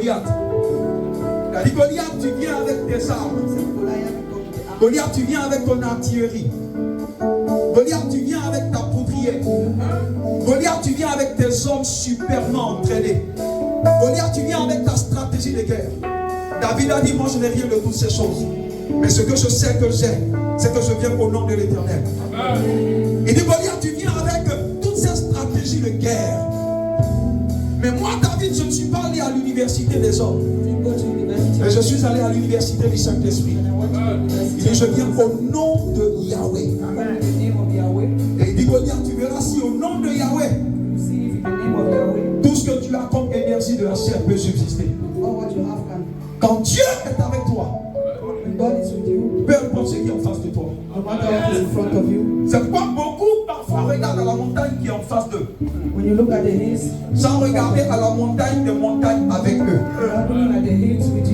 Goliath. Il a dit Goliath, tu viens avec tes armes. Goliath, tu viens avec ton artillerie. Goliath, tu viens avec ta poudrière. Goliath, tu viens avec tes hommes superment entraînés. Goliath, tu viens avec ta stratégie de guerre. David a dit, moi je n'ai rien de toutes ces choses. Mais ce que je sais que j'ai, c'est que je viens au nom de l'Éternel. Il dit, Goliath, tu viens avec toutes ces stratégies de guerre. Mais moi, David, je ne suis pas allé à l'université des hommes. Mais je suis allé à l'université du Saint-Esprit. Il dit, je viens au nom de Yahweh. Et il dit, Goliath, tu verras si au nom de Yahweh, tout ce que tu as comme énergie de la chair peut subsister. Quand Dieu est avec toi, peu importe ce qui est en face de toi. C'est pourquoi beaucoup parfois regardent à la montagne qui est en face d'eux, sans regarder à la montagne des montagnes avec eux.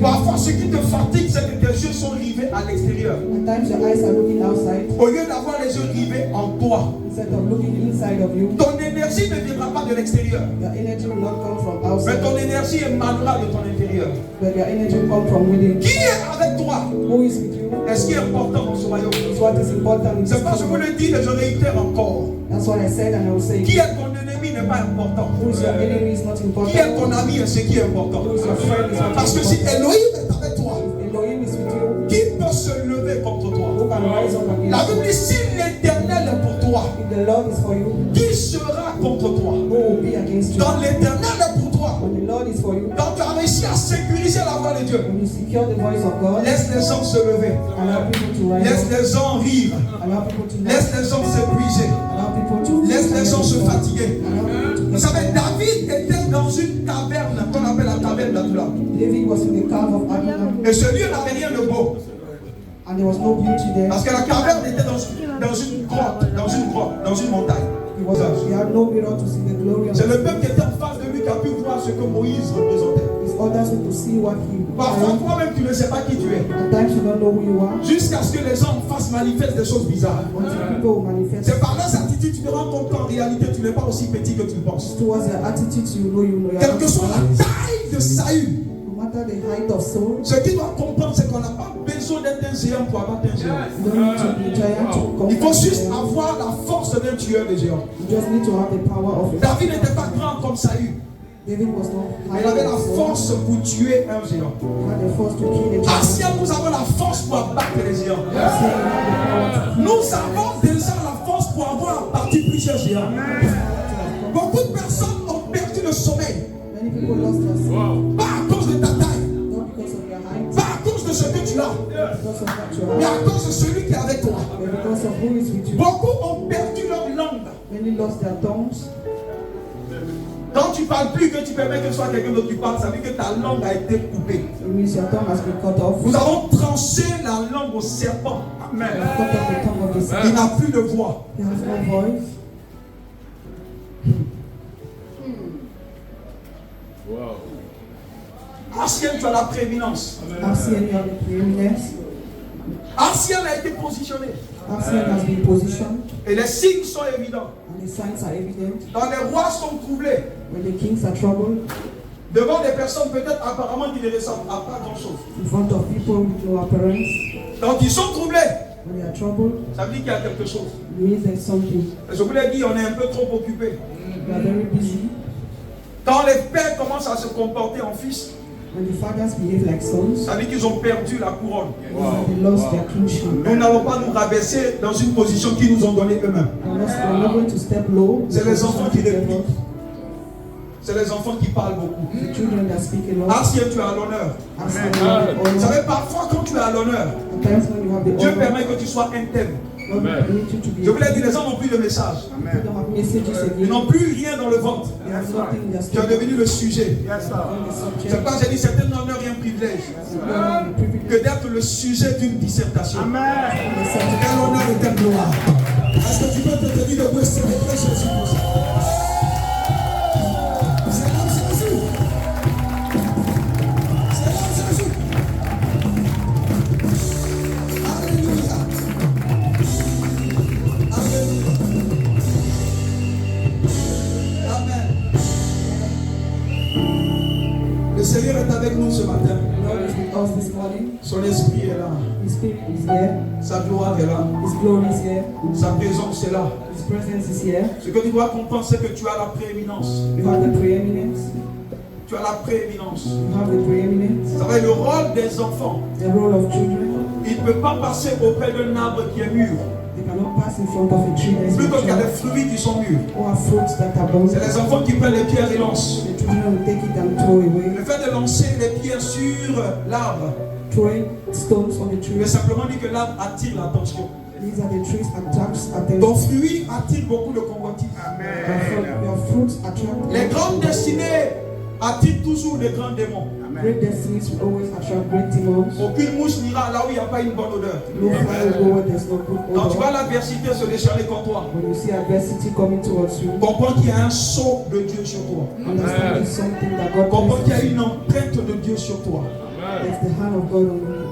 Parfois ce qui te fatigue, c'est que tes yeux sont rivés à l'extérieur. Au lieu d'avoir les yeux rivés en toi, ton énergie ne viendra pas de l'extérieur, mais ton énergie émanera de ton intérieur. Qui est avec toi? Et ce qui est important dans ce royaume, c'est pas je vous le dis et je réitère encore. Qui est ton ennemi n'est pas important. Qui est ton ami est ce qui est important. Parce que si Elohim est avec toi, qui peut se lever contre toi? La Bible dit, si l'Éternel est pour toi, qui sera contre toi? Dans l'Éternel est pour toi. Donc tu as réussi à sécuriser la voix de Dieu. Laisse les gens se lever. Laisse les gens rire. Laisse les gens s'épuiser. Laisse les gens se fatiguer. Vous savez, David était dans une caverne qu'on appelle la caverne d'Adulam. Et ce lieu n'avait rien de beau. Parce que la caverne était dans une grotte, dans une montagne. C'est le peuple qui était en face de lui qui a pu voir ce que Moïse représentait. Parfois, toi-même, tu ne sais pas qui tu es. Jusqu'à ce que les gens en face manifestent des choses bizarres. C'est par leurs attitudes que tu te rends compte qu'en réalité, tu n'es pas aussi petit que tu le penses. Quelle que soit la taille de Saül, ce qu'il doit comprendre, c'est qu'on n'a pas besoin d'être un géant pour abattre un géant. Il faut juste avoir la force d'un tueur de géants. David n'était pas grand comme Saül. Mais il avait la force pour tuer un géant. Ancien, nous avons la force pour abattre les géants. Nous avons déjà la force pour avoir abattu plusieurs géants. Beaucoup de personnes ont perdu le sommeil. Pas à cause de ta taille, pas à cause de ce que tu as, mais à cause de celui qui est avec toi. Beaucoup ont perdu leur langue. Quand tu ne parles plus, que tu permets que ce soit quelqu'un d'autre qui parle, ça veut dire que ta langue a été coupée. Nous avons tranché la langue au serpent. Amen. Il n'a plus de voix. Ancien, tu as la prééminence. Ancien a été positionné. Et les signes sont évidents. Quand les rois sont troublés, devant des personnes peut-être apparemment qui ne ressemblent à pas grand chose. Quand ils sont troublés, ça veut dire qu'il y a quelque chose. Et je vous l'ai dit, on est un peu trop occupé. Quand les pères commencent à se comporter en fils, ça veut dire qu'ils ont perdu la couronne. Nous n'allons pas nous rabaisser dans une position qu'ils nous ont donnée eux-mêmes. C'est les enfants qui répliquent. C'est les enfants qui parlent beaucoup. Ancien, tu as l'honneur. Vous savez, parfois quand tu as l'honneur, Dieu permet que tu sois intègre. Je vous l'ai dit, les gens n'ont plus de message. Ils n'ont plus rien dans le ventre. Tu es devenu le sujet. C'est pourquoi j'ai dit, c'est un honneur et un privilège que d'être le sujet d'une dissertation. Quel honneur et quelle gloire. Est-ce que tu peux te tenir debout et célébrer Jésus pour ça? Le Seigneur est avec Son esprit est là. His spirit is here. Sa gloire est là. His glory is here. Sa présence est là. His presence is here. Ce que tu dois comprendre, c'est que tu as la prééminence. You have the preeminence. Tu as la prééminence. You have the preeminence. Ça va être le rôle des enfants. The role of children. Il ne peut pas passer auprès d'un arbre qui est mûr. They cannot pass in front of a tree that is Plutôt qu'il y a des mature fruits qui sont mûrs. or have fruits that are born. C'est les enfants qui prennent les pierres et lancent. The children will take it and throw away. Le fait de lancer les pierres sur l'arbre Throwing stones on the veut tree. simplement dire que l'arbre attire l'attention. These are the trees attracts Ton attention. fruit attire beaucoup de convoitises. Your fruits attract. Les grandes destinées attirent toujours des grands démons. Great destinies will always attract great demons. Aucune mouche n'ira là où il n'y a pas une bonne odeur. No fire will go where there's no good Quand tu vois odor. l'adversité se déchaîner contre toi, When you see adversity coming towards you, comprends qu'il y a un sceau de Dieu sur toi. understand it's something that God Comprends qu'il y a places. une empreinte de Dieu sur toi. It's the hand of God on you.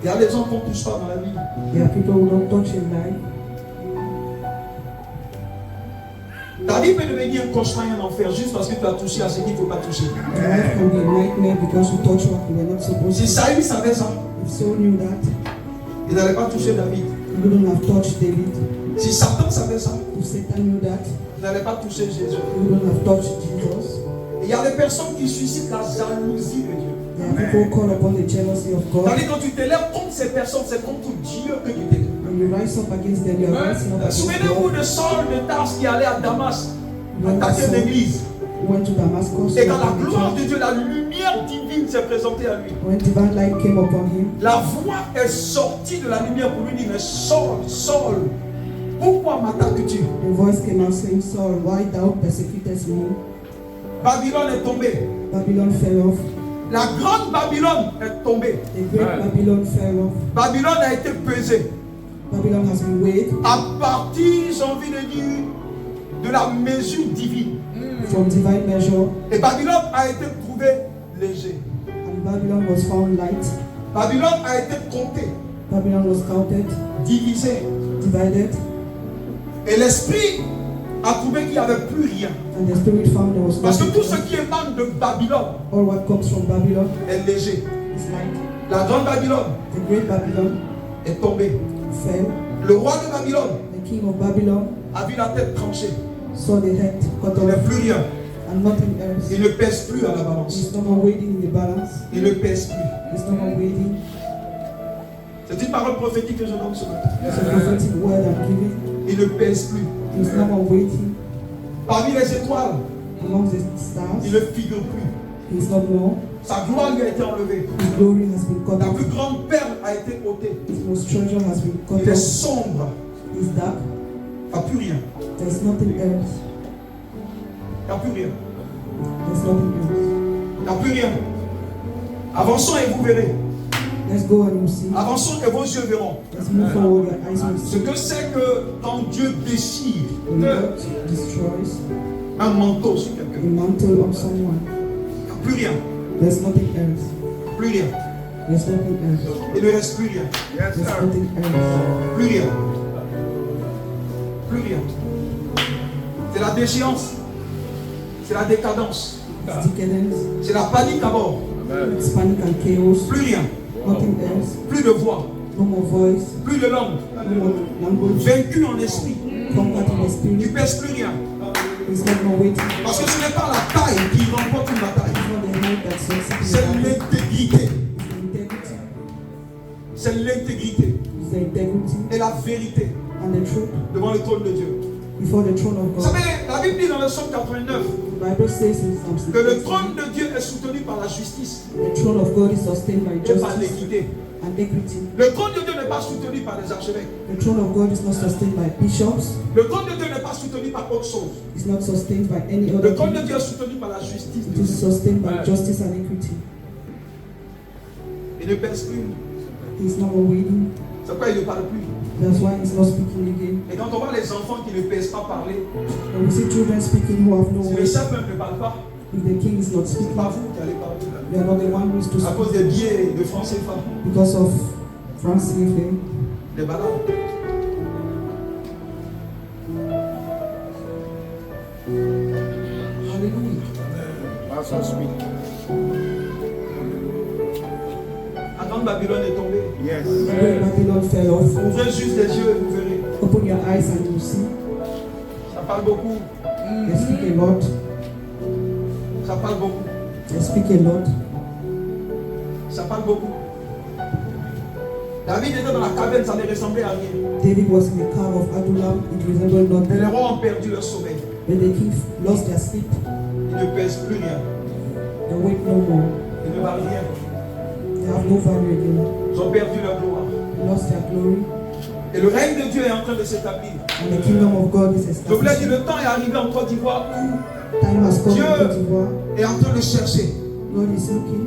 Il y a des gens qu'on ne touche pas dans la vie. There are people who don't touch in life. Ta vie peut devenir un cauchemar et un enfer juste parce que tu as touché à ce qu'il ne faut pas toucher. Your life can be a nightmare because you touch what you were not supposed Si to. Saül savait ça, If Saul knew that, il n'allait pas toucher David. he wouldn't have touched David. Si Satan savait ça, If Satan knew that, il n'allait pas toucher Jésus. he wouldn't have touched Jesus. Il y a des personnes qui suscitent la jalousie de Dieu. There are people who call upon the jealousy of God. C'est-à-dire quand tu t'élèves contre ces personnes, c'est contre Dieu que tu t'élèves. When you rise up against them, you are rising up against Souvenez-vous God. de Saul de Tarse qui allait à Damas When attaquer Saul l'église. went to Damascus, Et quand la gloire de Dieu, la lumière divine s'est présentée à lui. when divine light came upon him, La voix est sortie de la lumière pour lui dire, mais Saul, Saul, pourquoi m'attaques-tu? the voice came out saying, Saul, why thou persecutest me? Babylone est tombée. Babylon fell off. La grande Babylone est tombée. The great Babylon fell off. Babylone a été pesée. Babylon has been weighed À partir, j'ai envie de dire, de la mesure divine. from divine measure, Et Babylone a été trouvée léger. and Babylon was found light. Babylone a été comptée, Babylon was counted, divisée. divided, Et l'esprit a trouvé qu'il n'y avait plus rien. and the spirit found there was Parce que tout nothing. ce qui émane de Babylone All what comes from Babylon est léger. is light. La grande Babylone The great Babylon est tombée. fell. Le roi de Babylone The king of Babylon a vu la tête tranchée. saw the head cut Il n'est off, plus rien. and nothing else. Il ne pèse plus à la balance. He's no more waiting in the balance. Il ne pèse plus. He's no more waiting. C'est une parole prophétique que je donne ce matin. It's a prophetic word I'm giving. Il ne pèse plus. He's no more waiting Parmi les étoiles, amongst the il stars. ne figure plus. He's not more. Sa gloire lui a été enlevée. His glory has been cut La off. plus grande perle a été ôtée. His most treasure has been cut Il est off. sombre. He's dark. Il n'y a plus rien. There's nothing else. Il n'y a plus rien. There's nothing else. Il n'y a plus rien. Avançons et vous verrez. Let's go and you see. Avançons et vos yeux verront. Let's move forward. Your eyes will Ce see. que c'est que quand Dieu déchire When God destroys un manteau sur a quelqu'un, mantle on someone, il n'y a plus rien. there's nothing else. Plus rien. There's nothing else. Il ne reste plus rien. There's nothing else. Plus rien. Plus rien. C'est la déchéance. C'est la décadence. It's decadence. C'est la panique à bord. It's panic and chaos. Plus rien. Nothing else. Plus de voix. No more voice. Plus de langue. No more language. Vaincu en esprit. Conquered in the Tu spirit. ne pèses plus rien. He's not more waiting. Parce que ce n'est pas la taille qui remporte une bataille. It's not the head that succeeds. C'est l'intégrité. It's the integrity. C'est l'intégrité It's the integrity et la vérité and the truth devant le trône de Dieu. before the throne of Vous God. savez, la Bible dit dans le psaume 89 The Bible says in Psalm que le 68, trône de Dieu est soutenu par la justice the throne of God is sustained by et par justice l'équité. and equity. Le trône de Dieu n'est pas soutenu par les archevêques. The throne of God is not sustained by bishops. Le trône de Dieu n'est pas soutenu par autre chose. It's not sustained by any Le other trône de thing. Dieu est soutenu par la justice. It is sustained by justice and equity. Il ne pèse plus. He's not more waiting. C'est pourquoi il ne parle plus. That's why he's not speaking again. Et quand on voit les enfants qui ne pèsent pas parler, When we see children speaking who have no si le voice, chef même ne parle pas, if the king is not c'est speaking, pas vous qui allez parler. we are not the one who is to À cause speak des biais de francs CFA, because of France CFA. des balades. Hallelujah. That's so sweet. Quand Babylone est tombée, Yes. When Babylon fell off, ouvrez juste les yeux et vous verrez. open your eyes and you see. Ça parle beaucoup. They speak a lot. Ça parle beaucoup. They speak a lot. Ça parle beaucoup. David était dans la caverne, ça ne ressemblait à rien. David was in the car of Adullam. It resembled Mais nothing. les rois ont perdu leur sommeil. When the king lost their sleep, Ils ne pèsent plus rien. they wake no more. Ils ne valent rien. They have no value again. Ils ont perdu leur gloire. They lost their glory. Et le règne de Dieu est en train de s'établir. And the kingdom of God is Je vous l'ai dit, established. le temps est arrivé en Côte d'Ivoire où Time has come Dieu in Côte d'Ivoire. est en train de chercher. God is looking.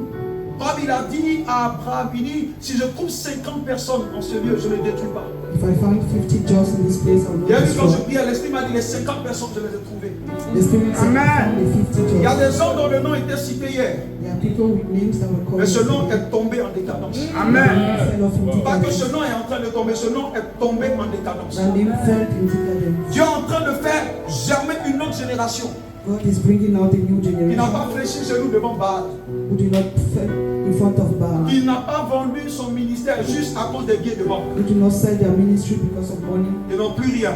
Comme il a dit à Abraham, il dit, si je trouve 50 personnes en ce lieu, je ne les détruis pas. If I find 50 jobs in this place, I will Il y a not eu quand je destroy. priais, l'Esprit m'a dit, les 50 personnes, je les ai trouvées. The Spirit said, I found the 50 Il y a jobs. des gens dont le nom était cité hier, There are people with names that were called. mais ce nom yesterday. est tombé en décadence. Amen. Fell off in Pas que ce decadence. nom est en train de tomber, ce nom est tombé en décadence. That name fell in decadence. Dieu est en train de faire germer une autre génération God is bringing out a new qui n'a generation pas fléchi genoux devant Baal, who do not fall in front of Baal. qui n'a pas vendu son ministère juste à cause des billets de banque. Who do not sell their ministry because of money. Ils n'ont plus rien.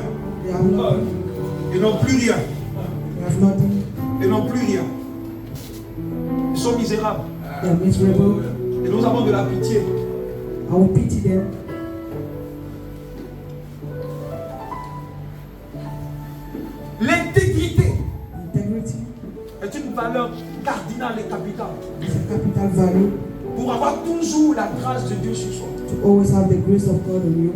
They have nothing. Ils n'ont plus rien. They have nothing. Ils n'ont plus rien. Ils sont misérables. They are miserable. Et nous avons de la pitié. I will pity them. L'intégrité Integrity est une valeur cardinale et capitale is a capital value pour avoir toujours la grâce de Dieu sur soi. to always have the grace of God on you.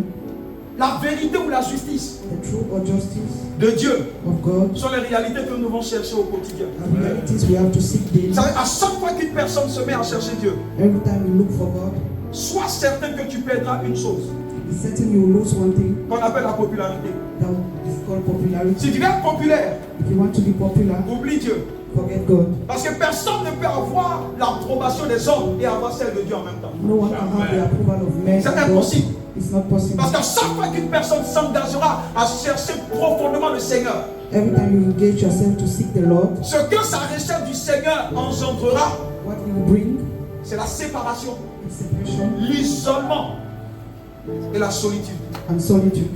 La vérité ou la justice The truth or justice de Dieu of God sont les réalités que nous devons chercher au quotidien. are realities we have to seek daily. Vous savez, à chaque fois qu'une personne se met à chercher Dieu, Every time you look for God, sois certain que tu perdras une chose it's certain you will lose one thing qu'on appelle la popularité. that is called popularity. Si tu veux être populaire, If you want to be popular, oublie Dieu. forget God. Parce que personne ne peut avoir l'approbation des hommes et avoir celle de Dieu en même temps. No one can have the approval of men C'est and God. impossible. It's not possible. Parce qu'à chaque fois qu'une personne s'engagera à chercher profondément le Seigneur, Every time you engage yourself to seek the Lord, ce que sa recherche du Seigneur engendrera, what He will bring c'est la séparation, is separation l'isolement et la solitude. and solitude.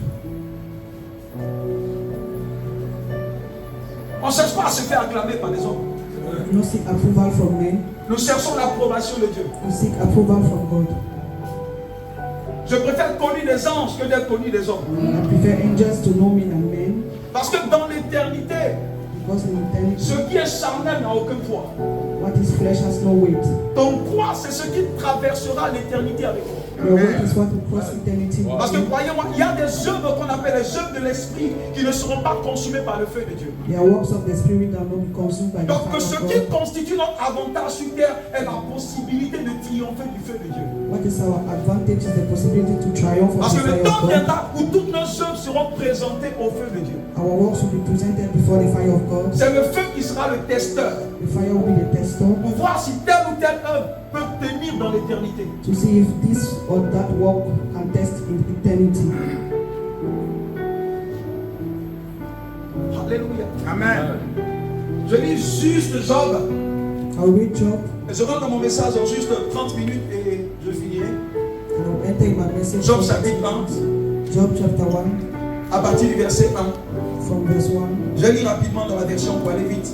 On ne cherche pas à se faire acclamer par les hommes. We do not seek approval from men. Nous cherchons l'approbation de Dieu. We seek approval from God. Je préfère connu des anges que d'être connu des hommes. I prefer angels to know me than men, Parce que dans l'éternité, because in eternity, ce qui est charnel n'a aucun poids. what is flesh has no weight. Ton poids, c'est ce qui traversera l'éternité avec toi. Your weight is what will cross eternity. Parce que croyez-moi, il y a des œuvres qu'on appelle les œuvres de l'esprit qui ne seront pas consumées par le feu de Dieu. There are works of the Spirit that will not be consumed by the Donc fire ce of qui God. constitue notre avantage sur terre est la possibilité de triompher du feu de Dieu. What is our advantage is the possibility to triumph of Parce the que le fire temps of God. viendra où toutes nos œuvres seront présentées au feu de Dieu. Our works will be presented before the fire of God. C'est le feu qui sera le testeur The fire will be the tester pour voir si telle ou telle œuvre peut tenir dans l'éternité. to see if this or that work can test in eternity. Alléluia. Amen. Je lis juste Job. I'll read Job Et je rentre dans mon message en juste 30 minutes et je finirai. and I'll enter in my message. Job from chapitre 1, Job chapter 1 à partir du verset 1. from verse 1. Je lis rapidement dans la version pour aller vite.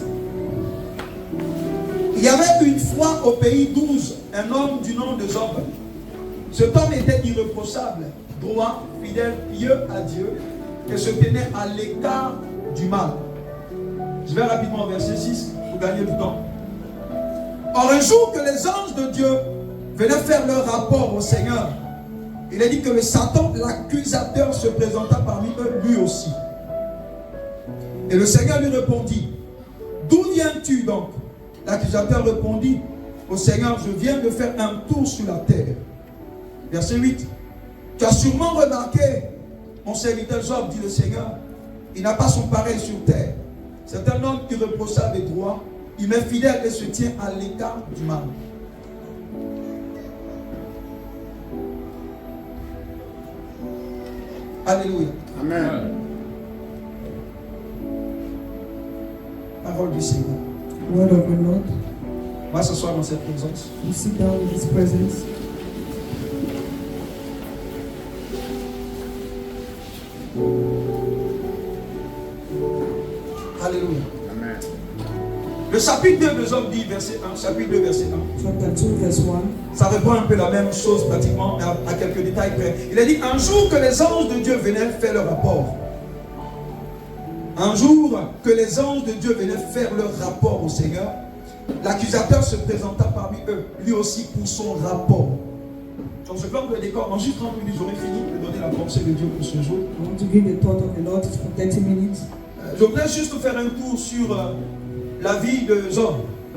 Il y avait une fois au pays 12 un homme du nom de Job. Cet homme était irréprochable, droit, fidèle, pieux à Dieu et se tenait à l'écart du mal. Je vais rapidement au verset 6 pour gagner du temps. Or un jour que les anges de Dieu venaient faire leur rapport au Seigneur, il est dit que le Satan, l'accusateur, se présenta parmi eux lui aussi. Et le Seigneur lui répondit, d'où viens-tu donc? L'accusateur répondit au Seigneur, je viens de faire un tour sur la terre. Verset 8. Tu as sûrement remarqué, mon serviteur Job, dit le Seigneur, il n'a pas son pareil sur terre. C'est un homme irréprochable et droit. Il est fidèle et se tient à l'écart du mal. Alléluia. Amen. Parole du Seigneur. word of the Lord. On va s'asseoir dans cette présence. You sit down in His presence. Alléluia. Le chapitre 2 de Job dit, verset 1, chapitre 2, verset 1. Chapter 2, verse 1. Ça reprend un peu la même chose pratiquement, mais à quelques détails près. Il a dit, un jour que les anges de Dieu venaient faire leur rapport. Un jour que les anges de Dieu venaient faire leur rapport au Seigneur, l'accusateur se présenta parmi eux, lui aussi pour son rapport. Donc je plante le décor, en juste 30 minutes, j'aurai fini de donner la pensée de Dieu pour ce jour. I want to give the thought of the Lord for 30 minutes. Je voudrais juste faire un tour sur la vie de Job.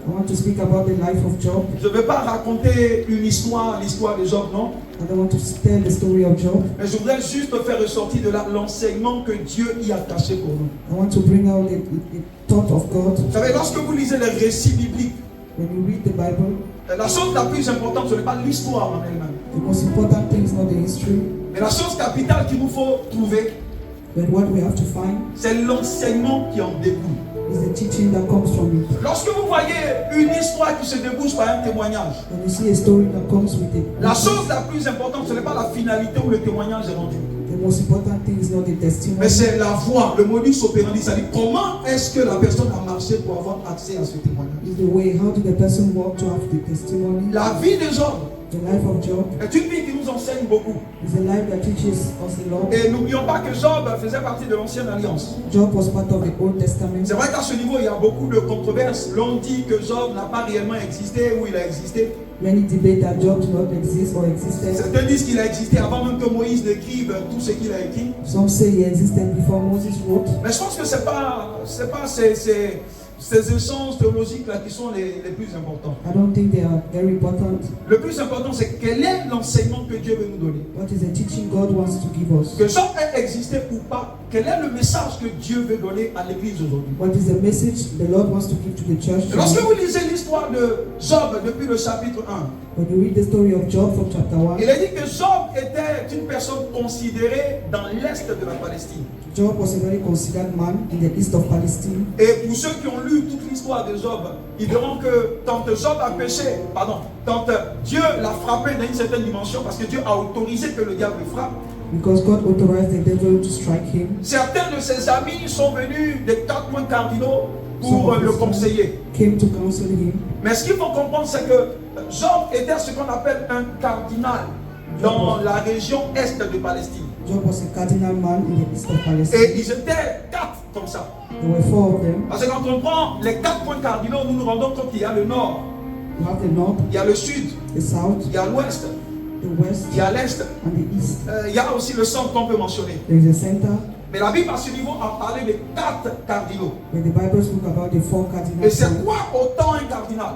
I want to speak about the life of Job. Je ne veux pas raconter une histoire, l'histoire de Job, non. I don't want to tell the story of Job. Mais je voudrais juste faire ressortir de là l'enseignement que Dieu y a caché pour nous. I want to bring out the thought of God. Vous savez, lorsque vous lisez les récits bibliques, When you read the Bible, la chose la plus importante, ce n'est pas l'histoire en elle-même. the most important thing is not the history, Mais la chose capitale qu'il nous faut trouver, but what we have to find c'est l'enseignement qui en découle. is the teaching that comes from it. Lorsque vous voyez une histoire qui se débouche par un témoignage, When you see a story that comes with it, la chose la plus importante, ce n'est pas la finalité où le témoignage est rendu. the most important thing is not the testimony, Mais c'est la voie, le modus operandi. C'est-à-dire comment est-ce que la personne a marché pour avoir accès à ce témoignage. is the way. How did the person walk to have the testimony? La vie de Job The life of Job est une vie qui nous enseigne beaucoup. is a life that teaches us a lot. Et n'oublions pas que Job faisait partie de l'ancienne alliance. Job was part of the Old Testament. C'est vrai qu'à ce niveau, il y a beaucoup de controverses. L'on dit que Job n'a pas réellement existé ou il a existé. Many debate that Job did not exist or existed. Certains disent qu'il a existé avant même que Moïse n'écrive tout ce qu'il a écrit. Some say he existed before Moses wrote. Mais je pense que c'est pas ces échanges théologiques là qui sont les plus importants. I don't think they are very important. Le plus important, c'est quel est l'enseignement que Dieu veut nous donner. What is the teaching God wants to give us? Que Job ait existé ou pas, quel est le message que Dieu veut donner à l'église aujourd'hui. What is the message the Lord wants to give to the church? Et lorsque vous lisez l'histoire de Job depuis le chapitre 1, When you read the story of Job from chapter 1, il est dit que Job était une personne considérée dans l'est de la Palestine. Job was a very considered man in the east of Palestine. Et pour ceux qui ont lu toute l'histoire de Job, ils verront que quand Job a péché, quand Dieu l'a frappé dans une certaine dimension, parce que Dieu a autorisé que le diable le frappe, Because God authorized the devil to strike him. certains de ses amis sont venus des 4 points cardinaux pour le conseiller. Came to counsel him. Mais ce qu'il faut comprendre, c'est que Job était ce qu'on appelle un cardinal dans la région est de Palestine. Job was a cardinal man in the east of Palestine. Et ils étaient 4 comme ça. There were 4 of them. Parce que quand on prend les 4 points cardinaux, nous nous rendons compte qu'il y a le nord, You have the north, il y a le sud, the south, il y a l'ouest, the west, il y a l'est, and the east. il y a aussi le centre qu'on peut mentionner. There is a center, Mais la Bible à ce niveau a parlé de 4 cardinaux. where the Bible spoke about the 4 Et cardinals. c'est quoi autant un cardinal?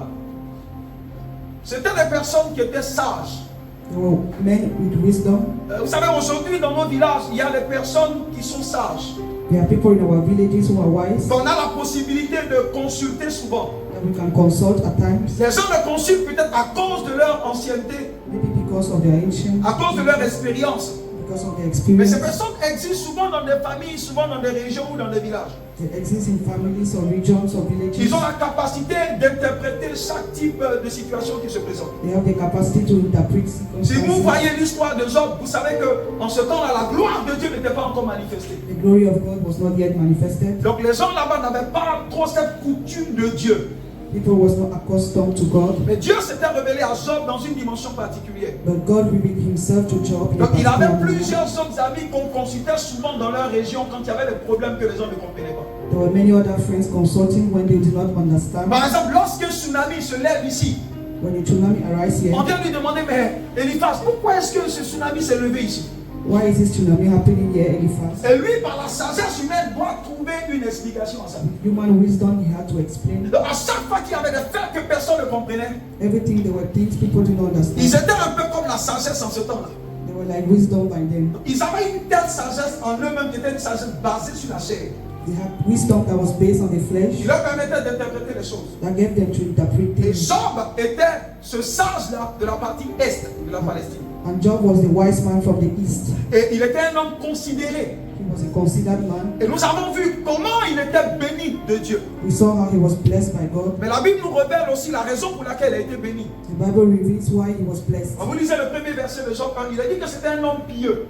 C'était des personnes qui étaient sages. There were men with wisdom. Vous savez, aujourd'hui dans nos villages, il y a des personnes qui sont sages. There are people in our villages who are wise, On a la possibilité de consulter souvent. that we can consult at times, Les gens le consultent peut-être à cause de leur ancienneté, maybe because of their ancient, à cause de leur expérience. because of their Mais ces experience. personnes existent souvent dans des familles, souvent dans des régions ou dans des villages. They exist in families or regions or villages. Ils ont la capacité d'interpréter chaque type de situation qui se présente. They have the capacity to interpret Si circumstances. vous voyez l'histoire de Job, vous savez qu'en ce temps-là, la gloire de Dieu n'était pas encore manifestée. The glory of God was not yet manifested. Donc les gens là-bas n'avaient pas trop cette coutume de Dieu. People was not accustomed to God. Mais Dieu s'était révélé à Job dans une dimension particulière. But God revealed himself to Job. in a Donc il avait particular manner. plusieurs autres amis qu'on consultait souvent dans leur région quand il y avait des problèmes que les gens ne comprenaient pas. There were many other friends consulting when they did not understand. Par exemple, lorsqu'un tsunami se lève ici, When a tsunami arises here, on vient lui demander, mais Eliphaz, pourquoi est-ce que ce tsunami s'est levé ici? why is this tsunami happening here, Eliphaz? Et lui, par la sagesse humaine, doit trouver une explication à ça. Human wisdom, he had to explain. Donc à chaque fois qu'il y avait des faits que personne ne comprenait, Everything, there were things people didn't ils understand. étaient un peu comme la sagesse en ce temps-là. They were like wisdom by them. Ils avaient une telle sagesse en eux-mêmes qui était une sagesse basée sur la chair. They had wisdom that was based on the flesh, Il leur permettait d'interpréter les choses. that gave them to interpret Et things. Job était ce sage-là de la partie est de la Palestine. And Job was the wise man from the east. Et il était un homme considéré. He was a considered man. Et nous avons vu comment il était béni de Dieu. We saw how he was blessed by God. Mais la Bible nous révèle aussi la raison pour laquelle il a été béni. The Bible reveals why he was blessed. Quand vous lisez le premier verset de Job 1, il a dit que c'était un homme pieux,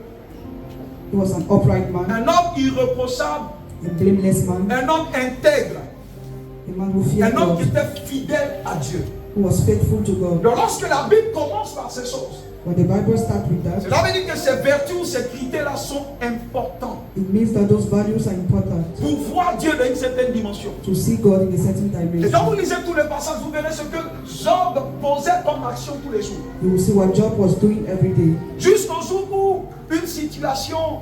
He was an upright man, un homme irréprochable, a blameless man, un homme intègre, a man who feared un homme qui God, était fidèle à Dieu. who was faithful to God. Donc lorsque la Bible commence par ces choses, When the Bible starts with that, cela veut dire que ces vertus ou ces critères-là sont importants it means that those values are important pour voir Dieu dans une certaine dimension. to see God in a certain Et quand vous dimension. lisez tous les passages, vous verrez ce que Job posait comme action tous les jours. You will see what Job was doing every day, Jusqu'au jour où une situation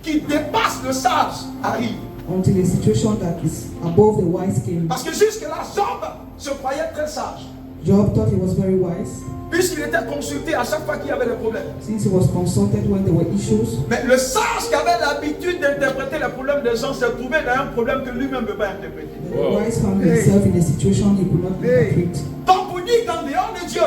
qui dépasse le sage arrive. until a situation that is above the wise came. Parce que jusque-là, Job se croyait très sage. Job thought he was very wise, Puisqu'il était consulté à chaque fois qu'il y avait des problèmes. since he was consulted when there were issues. Mais le sage qui avait l'habitude d'interpréter les problèmes des gens s'est trouvé dans un problème que lui-même ne peut pas interpréter. The wise found himself in a situation he could not interpret. Donc pour dire qu'en dehors de Dieu,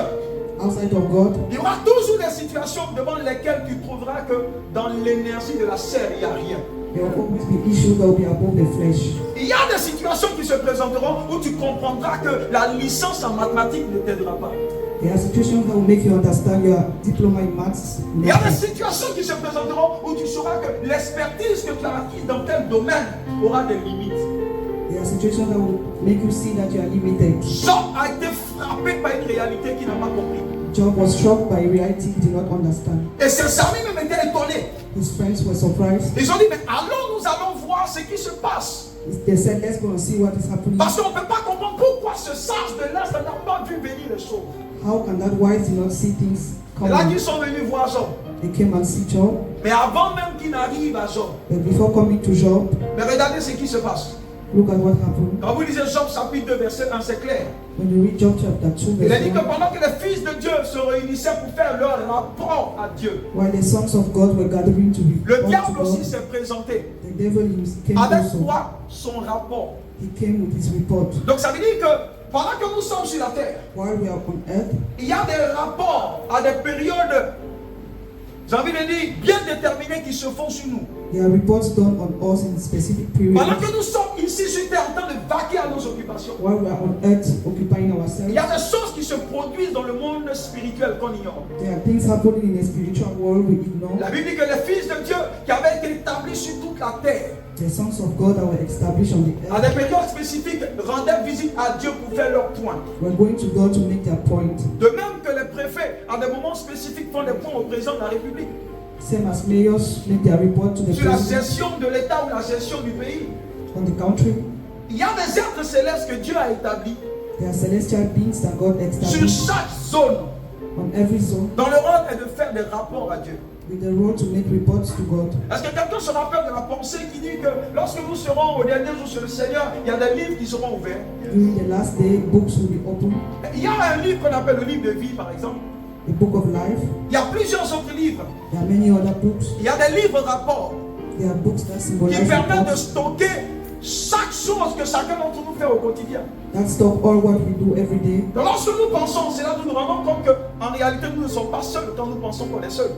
Outside of God, il y aura toujours des situations devant lesquelles tu trouveras que dans l'énergie de la chair, il n'y a rien. there will always be issues that will be above the flesh. Il y a des situations qui se présenteront où tu comprendras que la licence en mathématiques ne t'aidera pas. There are situations that will make you understand your diploma in maths. Il y a des situations qui se présenteront où tu sauras que l'expertise que tu as acquise dans tel domaine aura des limites. There are situations that will make you see that you are limited. Job a été frappé par une réalité qu'il n'a pas compris. Job was shocked by reality he did not understand. Et ses amis même étaient étonnés. His friends were surprised. Ils ont dit, mais allons, nous allons voir ce qui se passe. They said, let's go and see what is happening. Parce qu'on ne peut pas comprendre pourquoi ce sage de l'Est n'a pas vu venir les choses. How can that wise do not see things Et là, coming? ils sont venus voir Job. They came and see Job. Mais avant même qu'il n'arrive à Job, But before coming to Job, mais regardez ce qui se passe. look at what happened. Quand vous lisez Job chapitre 2, verset 1, c'est clair. When you read Job chapter 2, Il a verse dit que 1, pendant que les fils de Dieu se réunissaient pour faire leur rapport à Dieu, while the sons of God were gathering to le report diable to aussi God, s'est présenté. the devil came Avec also. quoi? Son rapport. He came with his report. Donc ça veut dire que pendant que nous sommes sur la terre, While we are on earth, il y a des rapports à des périodes, j'ai envie de dire, bien déterminées qui se font sur nous. there are reports done on us in specific Pendant periods. que nous sommes ici sur terre en train de vaquer à nos occupations, While we are on earth occupying il ourselves, y a des choses qui se produisent dans le monde spirituel qu'on ignore. there are things happening in the spiritual world we ignore. La Bible dit que les fils de Dieu qui avaient été établis sur toute la terre, The sons of God that were established on the à earth des périodes spécifiques, rendaient visite à Dieu pour faire leur point. were going to God to make their point. De même que les préfets, à des moments spécifiques, font des points au président de la République Same as mayors make their report to the sur la president gestion de l'État ou la gestion du pays. on the country. Il y a des êtres célestes que Dieu a établis There are celestial beings that God sur established chaque zone, on every zone dont le rôle est de faire des rapports à Dieu. with the role to make reports to God. Est-ce que quelqu'un se rappelle de la pensée qui dit que lorsque nous serons au dernier jour sur le Seigneur, il y a des livres qui seront ouverts? During the last day, books will be opened. Il y a un livre qu'on appelle le livre de vie, par exemple. The book of life. Il y a plusieurs autres livres. There are many other books. Il y a des livres rapports There are books that qui symbolize permettent de reports, stocker chaque chose que chacun d'entre nous fait au quotidien. that stop all what we do every day. Donc lorsque nous pensons, c'est là que nous nous rendons compte qu'en réalité nous ne sommes pas seuls quand nous pensons qu'on est seuls.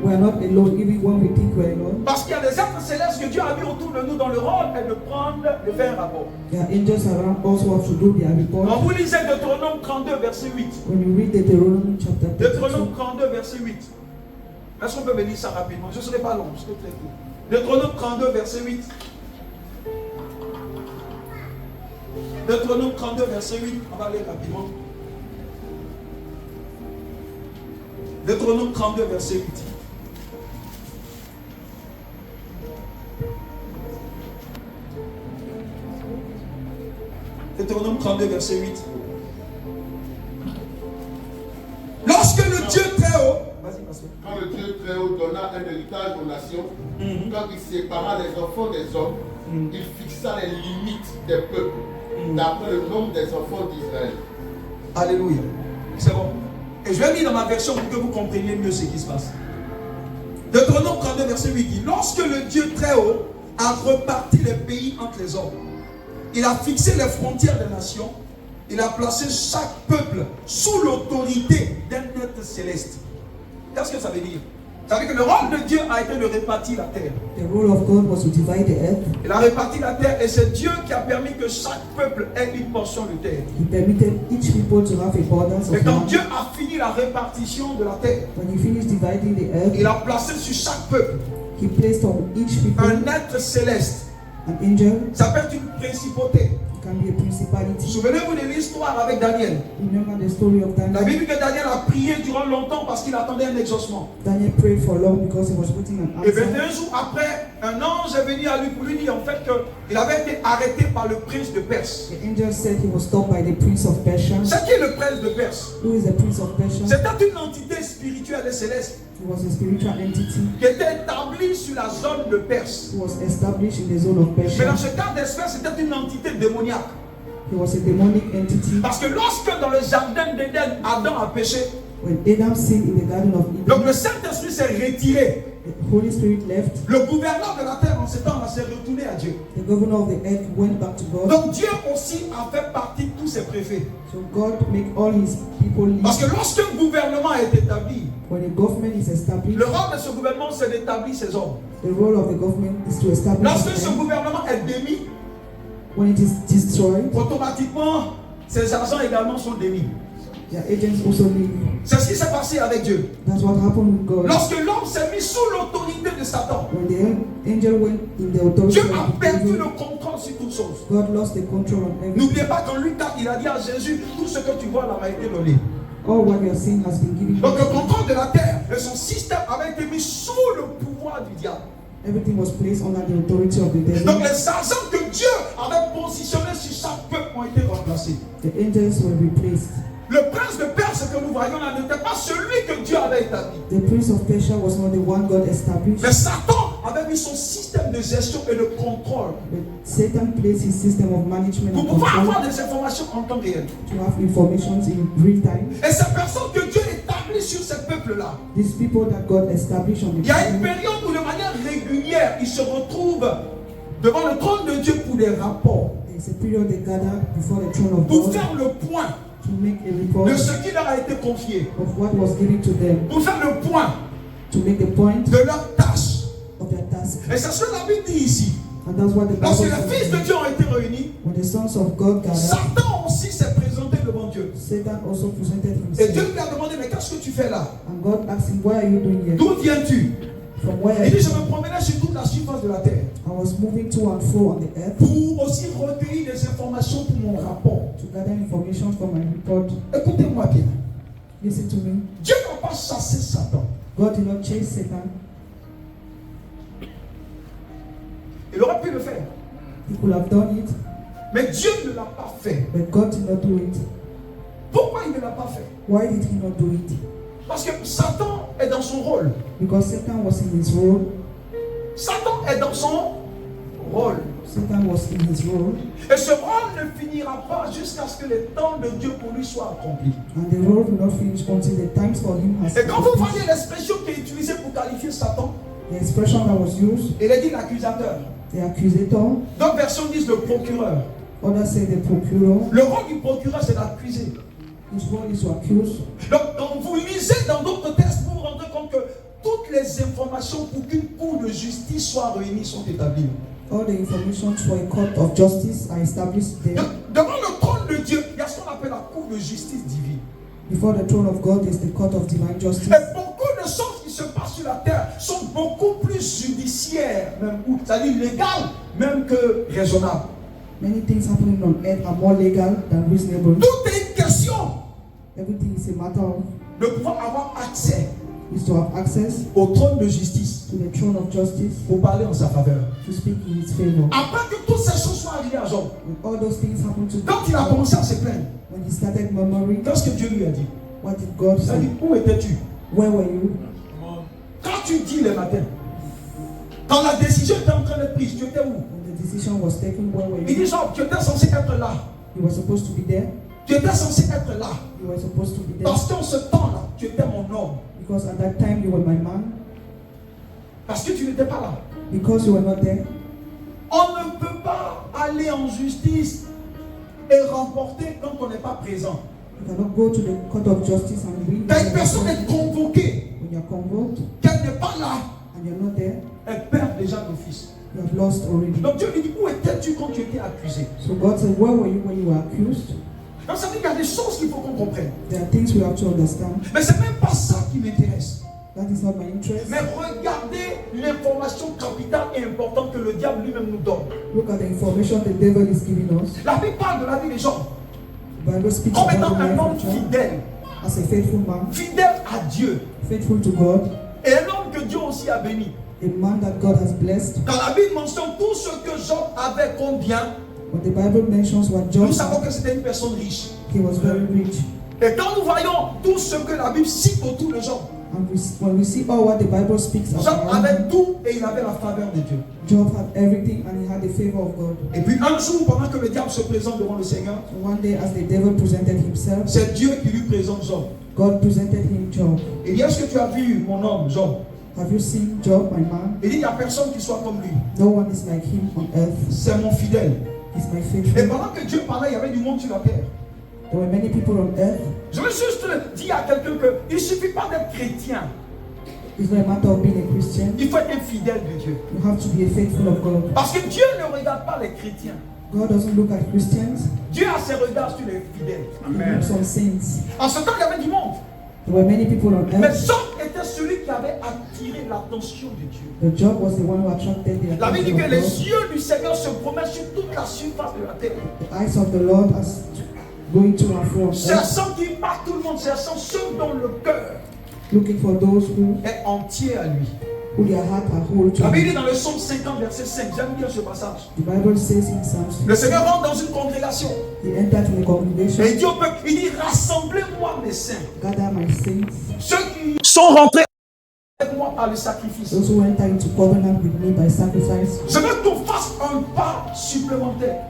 We are not alone even when we think we are alone. Parce qu'il y a des êtres célestes que Dieu a mis autour de nous dans le rôle est de prendre, de faire un rapport. There are angels around us who have to do their Quand report. vous lisez Deutéronome 32, verset 8. When you read Deuteronomy chapter 32, Deutéronome 32, verset 8. Est-ce qu'on peut me lire ça rapidement? Je ne serai pas long, je serai très court. Deutéronome 32, verset 8. Deutéronome 32, verset 8. On va aller rapidement. Deutéronome 32, verset 8. Deutéronome 32, verset 8. Lorsque le Dieu très haut, vas-y, pasteur. Quand le Dieu très haut donna un héritage aux nations, quand il sépara les enfants des hommes, il fixa les limites des peuples, d'après le nombre des enfants d'Israël. Alléluia. C'est bon. Et je vais lire dans ma version pour que vous compreniez mieux ce qui se passe. Deutéronome 32, verset 8 dit: lorsque le Dieu très haut a reparti les pays entre les hommes, il a fixé les frontières des nations, il a placé chaque peuple sous l'autorité d'un être céleste. Qu'est-ce que ça veut dire? C'est-à-dire que le rôle de Dieu a été de répartir la terre. The role of God was to divide the earth. Il a réparti la terre et c'est Dieu qui a permis que chaque peuple ait une portion de terre. He permitted each people to have a border Et of quand land. Dieu a fini la répartition de la terre, When he finished dividing the earth, il a placé sur chaque peuple he placed on each people un être céleste. an angel. Ça peut être une principauté. It can be a principality. Souvenez-vous de l'histoire avec Daniel. Remember the story of La Daniel. Bible dit que Daniel a prié durant longtemps parce qu'il attendait un exaucement. Daniel prayed for long because he was waiting an Et answer. 21 jours après, un ange est venu à lui pour lui dire en fait qu'il avait été arrêté par le prince de Perse. The angel said he was stopped by the prince of Persia. C'est qui le prince de Perse? Who is the prince of Persia? C'était une entité spirituelle et céleste He was a spiritual entity qui était établie sur la zone de Perse. who was established in the zone of Mais dans Persia. ce cas d'espèce, c'était une entité démoniaque. He was a demonic entity. Parce que lorsque dans le jardin d'Éden, Adam a péché, When Adam sinned in the Garden of donc Eden, le Saint-Esprit s'est retiré. the Holy Spirit left. Le gouverneur de la terre en ce temps-là s'est retourné à Dieu. The governor of the earth went back to God. Donc Dieu aussi a fait partie de tous ses préfets. So God make all his people Parce que live. lorsqu'un gouvernement est établi, When a government is established, le rôle de ce gouvernement c'est d'établir ses hommes. the role of the government is to establish Lorsque ce them. gouvernement est démis, When it is destroyed, automatiquement ses agents également sont démis. their agents also leave. C'est ce qui s'est passé avec Dieu. That's what happened with God. Lorsque l'homme s'est mis sous l'autorité de Satan, When the angel went in the authority Dieu of a the perdu devil, le contrôle sur toutes choses. God lost the control on everything. N'oubliez pas qu'en Luc 4, il a dit à Jésus, tout ce que tu vois là m'a été donné. All what you are seeing has been given Donc le to you. contrôle de la terre et son système avait été mis sous le pouvoir du diable. Everything was placed under the authority of the Donc devil. les agents que Dieu avait positionnés sur chaque peuple ont été remplacés. The angels were replaced. Le prince de Perse que nous voyons là n'était pas celui que Dieu avait établi. The prince of Persia was not the one God established. Mais Satan avait mis son système de gestion et de contrôle But Satan placed his system of management pour and pouvoir control avoir des informations en temps réel. to have information in real time. Et ces personnes que Dieu établit sur ces peuples-là, These people that God established on the il y a une people, période où de manière régulière, ils se retrouvent devant le trône de Dieu pour des rapports, there's a period they gather before the throne of pour God faire le point to make a report de ce qui leur a été confié, of what was given to them, pour faire le point to make the point de leurs tâches. of their task. Et c'est ce que la Bible dit ici. And that's what the Bible Lorsque les fils de says. Dieu ont été réunis, When the sons of God gathered, Satan aussi s'est présenté devant Dieu. Satan also presented Et Dieu himself. lui a demandé, mais qu'est-ce que tu fais là? And God asked him, what are you doing here? D'où viens-tu? From where are Il dit, you? je me promenais sur toute la surface de la terre I was moving to and fro on the earth pour aussi recueillir des informations pour mon rapport. to gather information for my report. Écoutez-moi bien. Listen to me. Dieu n'a pas chassé Satan. God did not chase Satan. Il aurait pu le faire. He could have done it, Mais Dieu ne l'a pas fait. but God did not do it. Pourquoi il ne l'a pas fait? Why did he not do it? Parce que Satan est dans son rôle. Because Satan was in his role. Satan est dans son rôle. Satan was in his role. Et ce rôle ne finira pas jusqu'à ce que le temps de Dieu pour lui soit accompli. And the role will not finish until the times for him has Et quand vous finished. voyez l'expression qui est utilisée pour qualifier Satan, The expression that was used, il est dit l'accusateur. the accusator, D'autres versions disent le procureur. others say the procureur. Le rôle du procureur, c'est d'accuser. His role is to accuse. Donc, quand vous lisez dans d'autres textes, vous vous rendez compte que toutes les informations pour qu'une cour de justice soit réunie sont établies. All the information for a court of justice are established there. Devant le trône de Dieu, il y a ce qu'on appelle la cour de justice divine. Before the throne of God is the court of divine justice. Et beaucoup de choses qui se passent sur la terre sont beaucoup plus judiciaires, même, c'est-à-dire légales, même que raisonnables. Many things happening on earth are more legal than reasonable. Tout est une question Everything is a matter of de pouvoir avoir accès is to have access au trône de justice to the throne of justice pour parler en sa faveur. to speak in his favor. Après que toutes ces choses soient arrivées à Job, When all those things happen to quand il a commencé à se plaindre, when he started murmuring, qu'est-ce que Dieu lui a dit? what did God Il a dit, say? où étais-tu? Where were you? Quand tu dis le matin, quand la décision était en train d'être prise, tu étais où? When the decision was taken, where were Il dit, you? Job, tu étais censé être là. You were supposed to be there. Tu étais censé être là. You were supposed to be there. Parce qu'en ce temps-là, tu étais mon homme. Because at that time you were my man. Parce que tu n'étais pas là. Because you were not there. On ne peut pas aller en justice et remporter quand on n'est pas présent. You cannot go to the court of justice and win. Quand une personne est convoquée, When when you're convoked qu'elle n'est pas là, and you're not there, elle perd déjà d'office. you have lost already. Donc Dieu lui dit, où étais-tu quand tu étais accusé? So God said, where were you when you were accused? Donc ça veut dire qu'il y a des choses qu'il faut qu'on comprenne. There are things we have to understand. Mais c'est même pas ça qui m'intéresse. That is not my interest. Mais regardez l'information capitale et importante que le diable lui-même nous donne. Look at the information the devil is giving us. La Bible parle de la vie des gens The Bible speaks comme about étant the un life homme of John fidèle, as a faithful man, fidèle à Dieu, faithful to God, et un homme que Dieu aussi a béni. a man that God has blessed. Quand la Bible mentionne tout ce que Job avait comme bien, When the Bible mentions what John nous savons had, que c'était une personne riche. he was very rich. Et quand nous voyons tout ce que la Bible cite autour de Job, And when we see all what the Bible speaks Job about, avait tout et il avait la faveur de Dieu. Job had everything and he had the favor of God. Et puis un jour, pendant que le diable se présente devant le Seigneur, So one day, as the devil presented himself, c'est Dieu qui lui présente Job. God presented him Job. Il dit, est-ce que tu as vu mon homme, Job? Have you seen Job, my man? Il dit, il n'y a personne qui soit comme lui. No one is like him on earth. C'est mon fidèle. He's my Et faithful. pendant que Dieu parlait, il y avait du monde sur la terre. There were many people on earth. Je veux juste dire à quelqu'un qu'il ne suffit pas d'être chrétien. It's not a matter of being a Christian. Il faut être un fidèle de Dieu. You have to be a faithful of God. Parce que Dieu ne regarde pas les chrétiens. God doesn't look at Christians. Dieu a ses regards sur les fidèles. He looks on saints. En ce temps, il y avait du monde. There were many people on Mais earth. Job était celui qui avait attiré l'attention de Dieu. But Job was the one who attracted the La Bible dit attention que of les God. yeux du Seigneur se promènent sur toute la surface de la terre. The eyes of the Lord are going to and fro on earth, Cherchant qui par tout le monde, cherchant ceux dont le cœur looking for those who est entier à lui. their heart are whole to La Bible dit him. dans le psaume 50, verset 5, j'aime bien ce passage. The Bible says in Psalms, Le Seigneur rentre dans une congrégation he entered in the congregation, et il dit au peuple, il dit, rassemblez-moi mes saints, gather my saints, ceux qui sont rentrés avec moi par le sacrifice. those who enter into covenant with me by sacrifice. Je veux qu'on fasse un pas supplémentaire.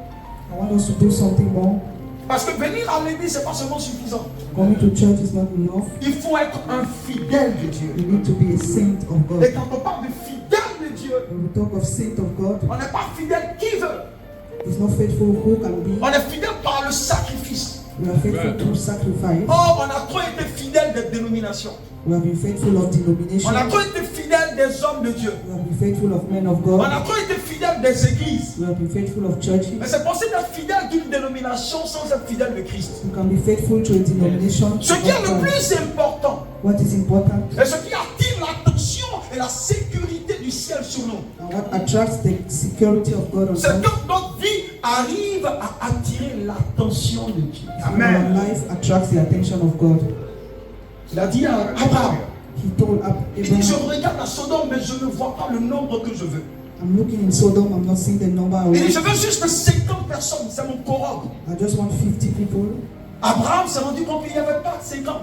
I want us to do something more. Parce que venir à l'église, ce n'est pas seulement suffisant. Coming to church is not enough. Il faut être un fidèle de Dieu. You need to be a saint of Et God. quand on parle de fidèle de Dieu, When we talk of saint of God, on n'est pas fidèle qui veut. it's not faithful who can be. On est fidèle par le sacrifice. We are faithful through sacrifice. Oh, on a trop été fidèle des dénominations. We have been faithful of denomination. On a trop été fidèle des hommes de Dieu. We have been faithful of men of On God. a trop été fidèle des églises. We have been faithful of churches. Mais c'est possible d'être fidèle d'une dénomination sans être fidèle de Christ. You can be faithful to a denomination. Ce qui est le of God. plus important What is important et ce qui attire l'attention et la sécurité du ciel sur nous, and what attracts the security of God on c'est us. que notre vie arrive à attirer l'attention de Dieu. Our life attracts the attention of God. Il a dit à Abraham, He told il dit, je Abraham, regarde à Sodome, mais je ne vois pas le nombre que je veux. I'm looking in Sodom, I'm not seeing the number I Il dit, je want. veux juste 50 personnes, c'est mon cohorte. I just want 50 people. Abraham s'est rendu compte qu'il n'y avait pas 50.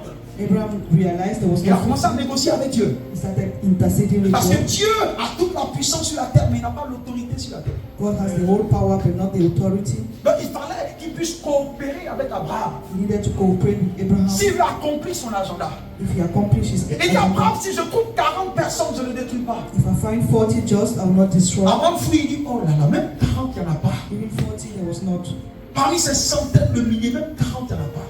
Abraham realized there was Il a no commencé à 50. négocier avec Dieu. He started interceding with Parce que God. Dieu a toute la puissance sur la terre, mais il n'a pas l'autorité sur la terre. God has the whole power but not the authority. Donc il fallait qu'il puisse coopérer avec Abraham. He needed to cooperate with Abraham S'il a accompli son agenda. if he accomplished his Il dit Abraham, agenda. si je trouve 40 personnes, je ne les détruis pas. If I find 40 just, I will not destroy. Abraham fouille, il dit, oh là là, même 40, il n'y en a pas. Even 40 there was not. Parmi ces centaines de milliers, même 40, il n'y en a pas.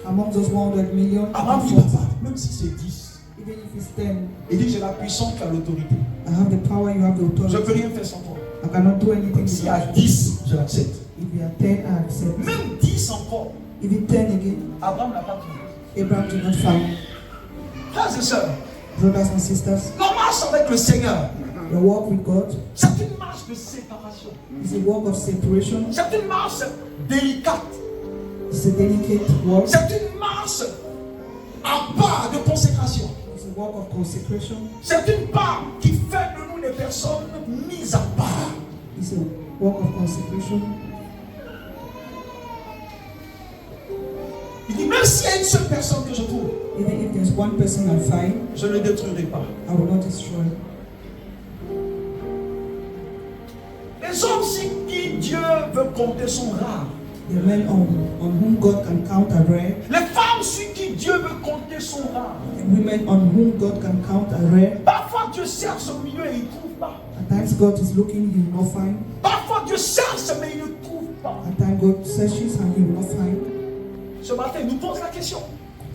Among those 100 million, Abraham dit, 40. papa, même si c'est 10. Even if it's 10, Il dit, j'ai la puissance, tu as l'autorité. I have the power, you have the Je ne peux authority. rien faire sans toi. I cannot do anything S'il y a without you. 10, je l'accepte. If we are 10, I accept. Même 10 encore, Even 10 again, Abraham n'a pas trouvé. Abraham did not find. Frères et sœurs, Brothers and sisters, la marche avec le Seigneur, the walk with God c'est une marche de séparation. is a walk of separation. C'est une marche délicate. It's a delicate walk. C'est une marche à part de consécration. It's a walk of consecration. C'est une part qui fait de nous des personnes mises à part. It's a walk of consecration. Il dit, même s'il y a une seule personne que je trouve, Even if there's one person I find, je ne détruirai pas. I will not destroy. Les hommes sur qui Dieu veut compter sont rares. The men on whom God can count are rare. Les femmes sur qui Dieu veut compter sont rares. The women on whom God can count are rare. Parfois Dieu cherche au milieu et il ne trouve pas. At times God is looking, he will not find. Parfois Dieu cherche mais il ne trouve pas. At times God searches and he will not find. Ce matin, il nous pose la question.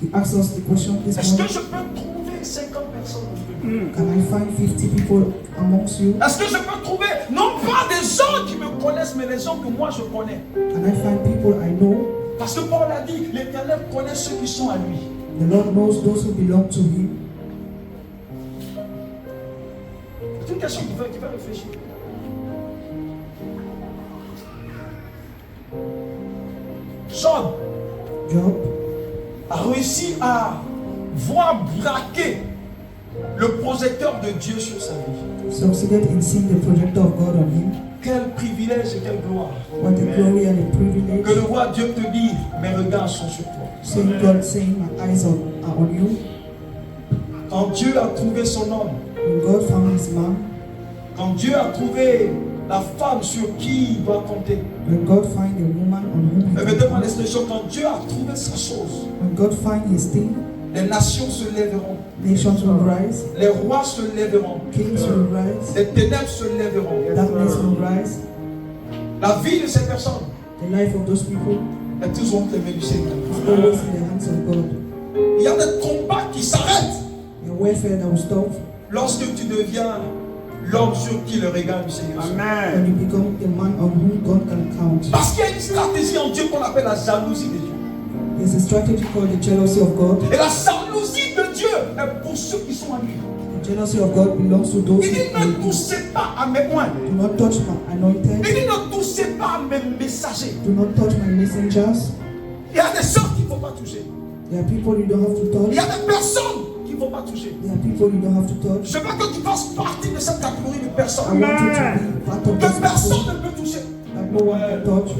He asks us the question this Est-ce que morning. je peux trouver trouver 50 personnes? Can I find 50 people amongst you? Est-ce que je peux trouver, non pas des gens qui me connaissent, mais les gens que moi je connais? Can I find people I know? Parce que Paul a dit, l'Éternel connaît ceux qui sont à lui. The Lord knows those who belong to Him. C'est une question qui fait réfléchir. Job a réussi à voir braquer le projecteur de Dieu sur sa vie. Succeeded in seeing the projector of God on him. Quel privilège et quelle gloire. What a glory and a privilege. Que le roi Dieu te dise, mes regards sont sur toi. Saying God, saying my eyes are on you. Quand Dieu a trouvé son homme, When God found his man, quand Dieu a trouvé la femme sur qui il doit compter, when God find a woman on whom mais he demande l'expression, quand Dieu a trouvé sa chose, when God find his thing, les nations se lèveront, nations will rise, les rois se lèveront, kings will rise, les ténèbres se lèveront. darkness will rise. La vie de ces personnes The life of those people est toujours entre les mains du Seigneur. is always in the hands of God. Il y a des combats qui s'arrêtent A warfare that will stop lorsque tu deviens l'homme sur qui le regard du Seigneur. when you become the man on whom God can count. Parce qu'il y a une stratégie en Dieu qu'on appelle la jalousie de Dieu. There's a strategy called the jealousy of God. Et la jalousie de Dieu est pour ceux qui sont à lui. The jealousy of God belongs to those Il dit who ne touchez pas à mes oins. do not touch my anointed, Il dit ne touchez pas à mes messagers. do not touch my messengers. Il y a des gens qu'il ne faut pas toucher. There are people you don't have to Il y touch. a des personnes qu'il ne faut pas toucher. There are people you don't have to touch. Je veux que tu fasses partie de cette catégorie de I personnes want you to be part of que this personne people ne peut toucher. that no one can touch.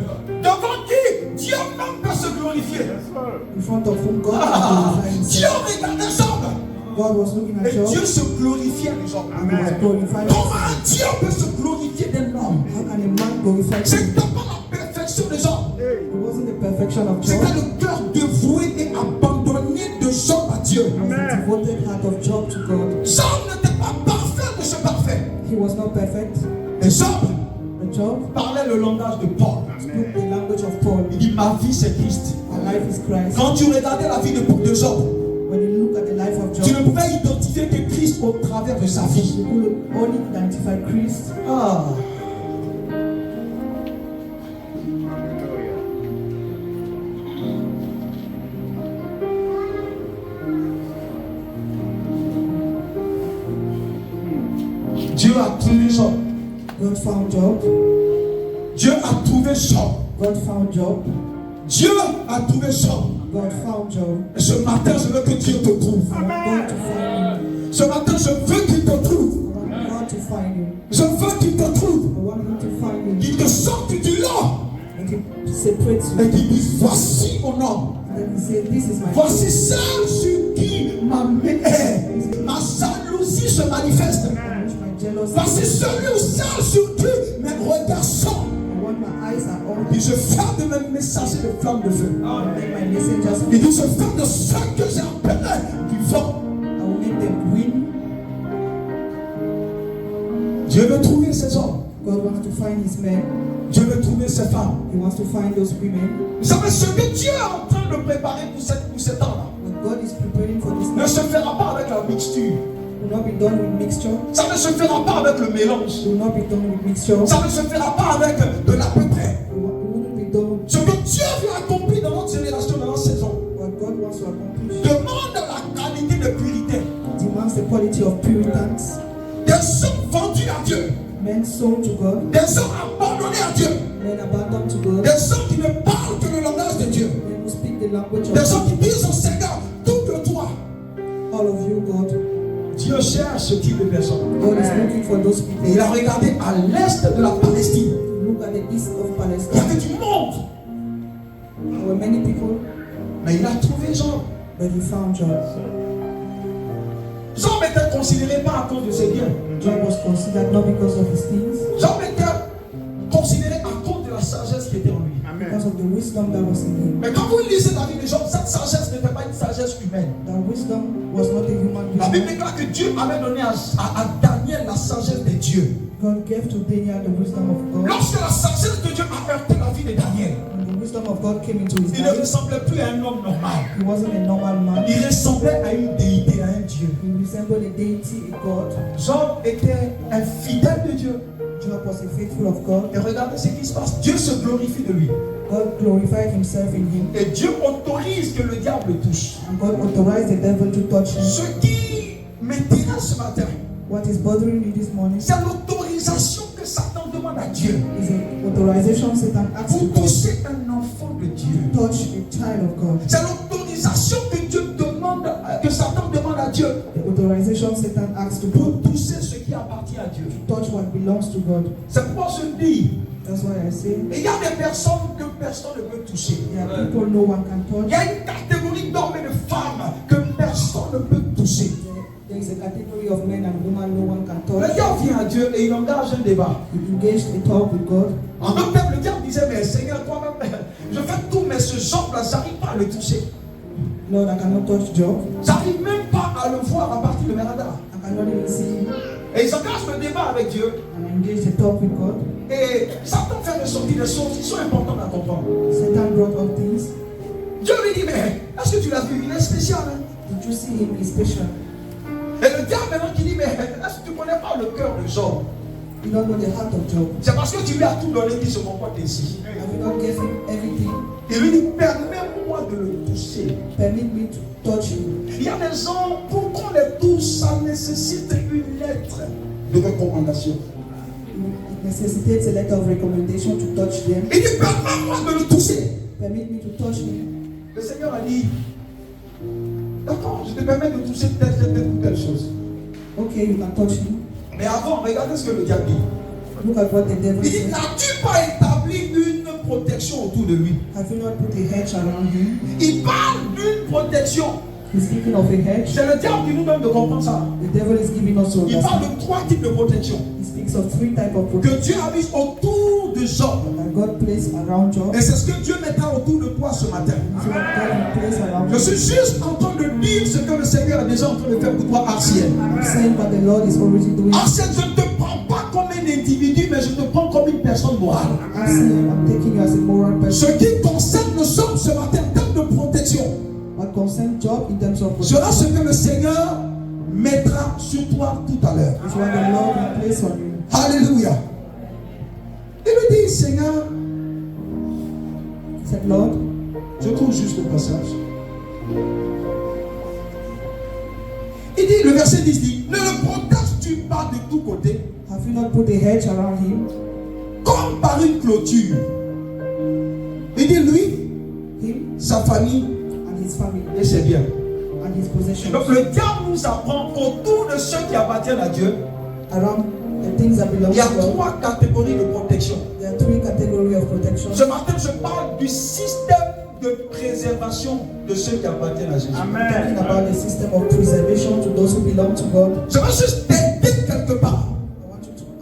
Devant qui Dieu même peut se glorifier. In front of whom God can glorify Dieu himself. regardait Job God was looking at et Job Dieu se glorifiait des hommes. and he was glorifying Comment himself. un Dieu peut se glorifier d'un homme? How can a man glorify God? C'était pas la perfection de Job. It wasn't the perfection of Job. C'était le cœur dévoué et abandonné de Job à Dieu. It was the devoted heart of Job to God. Job n'était pas parfait de ce parfait. He was not perfect. Et Job But Job parlait le langage de Paul. spoke the language of Paul. Il dit ma vie c'est Christ. My life is Christ. Quand tu regardais la vie de Job, When you look at the life of tu ne Job, pouvais identifier que Christ au travers de sa vie. you could only identify Christ. Ah. Dieu a trouvé Job. God found Job. Dieu a trouvé Job. God found Job. Dieu a trouvé Job. God found Job. Et ce matin, je veux que Dieu te trouve. I want God to find him. Ce matin, je veux qu'il te trouve. I want God to find him. Je veux qu'il te trouve. I want him to find him. Qu'il te sorte du lot. And he separates you. Et qu'il dise, voici mon homme. And then he said, this is my Voici friend. celle sur qui ma jalousie se manifeste. Which my jealousy. Voici celui ou celle sur qui mes regards sont. And when my eyes are on Et him, je fais de mes messagers de flammes de feu. I make my messengers. Il dit, je fais de ceux que j'ai appelés du vent. I will make them win. Dieu veut trouver ces hommes. God wants to find his men. Dieu veut trouver ces femmes. He wants to find those women. Vous savez ce que Dieu est en train de préparer pour cet temps-là What God is preparing for this ne night se fera pas avec la mixture. will not be done with mixture. Ça ne se fera pas avec le mélange. It will not be done with mixture. Ça ne se fera pas avec de la peu près. It wouldn't be done Ce que Dieu veut accomplir dans notre génération, dans notre saison, what God wants to accomplish. demande la qualité de purité. Demands the quality of puritans. Des hommes vendus à Dieu. Men sold to God. Des hommes abandonnés à Dieu. Men abandoned to God. Des hommes qui ne parlent que le langage de Dieu. Men who speak the language of Des hommes God. qui disent au Seigneur, tout de toi. All of you, God. Dieu cherche ce type de personnes. God is looking for those people. Et il a regardé à l'est de la Palestine. Look at the east of Il y Palestine. avait du monde. There were many people, Mais il a trouvé Job. but he found Job. Job était considéré pas à cause de ses biens. Job was considered not because of his things, Job était considéré à cause de la sagesse qui était en lui. because of the wisdom that was in him. Mais quand vous lisez la vie de Job, cette sagesse n'était pas une sagesse humaine. That wisdom was not a human La Bible wisdom. déclare que Dieu avait donné à Daniel la sagesse de Dieu. God gave to Daniel the wisdom of God. Lorsque la sagesse de Dieu a heurté la vie de Daniel, And the wisdom of God came into his Il ne life, ressemblait plus à un homme normal. he wasn't a normal man. Il ressemblait à une déité, à un Dieu. He resembled a deity, a God. Job était un fidèle de Dieu. Job was a faithful of God. Et regardez ce qui se passe. Dieu se glorifie de lui. God glorified himself in him. Et Dieu autorise que le diable le touche. And God authorized the devil to touch him. Ce qui m'intéresse ce matin, What is bothering me this morning c'est l'autorisation que Satan demande à Dieu is an authorization Satan asks to pour God toucher un enfant de Dieu. to touch a child of God. C'est l'autorisation que Dieu demande, que Satan demande à Dieu The authorization Satan asks to pour God toucher ce qui appartient à Dieu. to touch what belongs to God. C'est pourquoi je dis, That's why I say il y a des personnes que personne ne peut toucher. there are people no one can Il touch. y a une catégorie d'hommes et de femmes que personne ne peut toucher. There is a category of men and women no one can Le touch. diable vient à Dieu et il engage un débat. You engaged a talk with God. En d'autres termes, le diable disait, mais Seigneur, toi-même, je fais tout, mais ce Job-là, j'arrive pas à le toucher. Lord, I cannot touch Job. J'arrive même pas à le voir à partir de mes radars. I cannot even see him. Et ils engagent le débat avec Dieu. And I engaged a talk with God. Et Satan fait ressortir des choses qui sont importantes à comprendre. Satan brought up things. Dieu lui dit, mais est-ce que tu l'as vu? Il est spécial. Hein? Did you see him? He's special. Et le diable maintenant qui dit, mais est-ce que tu ne connais pas le cœur de Job? You don't know the heart of Job. C'est parce que tu lui as tout donné qu'il se comporte ainsi. Have you not given him everything? Il lui dit, permets-moi de le toucher. Permit me to touch him. Il y a des gens, pour qu'on les touche, ça nécessite une lettre de recommandation. It necessitates a letter of recommendation to touch them. Il dit, permets-moi de le toucher. Permit me to touch him. Le Seigneur a dit, d'accord, je te permets de toucher telle ou telle chose. Okay, you can touch him. Mais avant, regardez ce que le diable dit. Look at what the devil Il dit, said. n'as-tu pas établi une protection autour de lui? Have you not put a hedge around him? Il parle d'une protection. He's speaking of a hedge. C'est le diable qui nous donne de comprendre ça. The devil is giving us to Il parle understand. de 3 types de protection He speaks of 3 types of que protection Dieu a mis autour de Job. that God placed around Job. Et c'est ce que Dieu mettra autour de toi ce matin. It's what God will place around Je you. suis juste en train de dire ce que le Seigneur est déjà en train de faire pour toi, Arciel. I'm saying what the Lord is already doing. Arciel, je ne te prends pas comme un individu, mais je te prends comme une personne morale. I see I'm taking you as a moral Ce person. qui concerne le Job ce matin en termes de protection What concerns Job in terms of sera protection ce que le Seigneur mettra sur toi tout à l'heure. is what the Lord will place on you. Alléluia. Il lui dit, Seigneur, He said, Lord, je trouve juste le passage. Il dit, le verset 10 dit, ne le protèges-tu pas de tous côtés, have you not put a hedge around him? comme par une clôture? Il dit, lui, Him sa famille and his family et ses biens. and his possessions. Donc le diable nous apprend qu'autour de ceux qui appartiennent à Dieu, Around the things that belong il y a to God, 3 catégories de protection. there are 3 categories of protection. Ce matin, je parle du système de préservation de ceux qui appartiennent à Jésus. I'm talking about the system of preservation to those who belong to God. Je veux juste t'aider quelque part.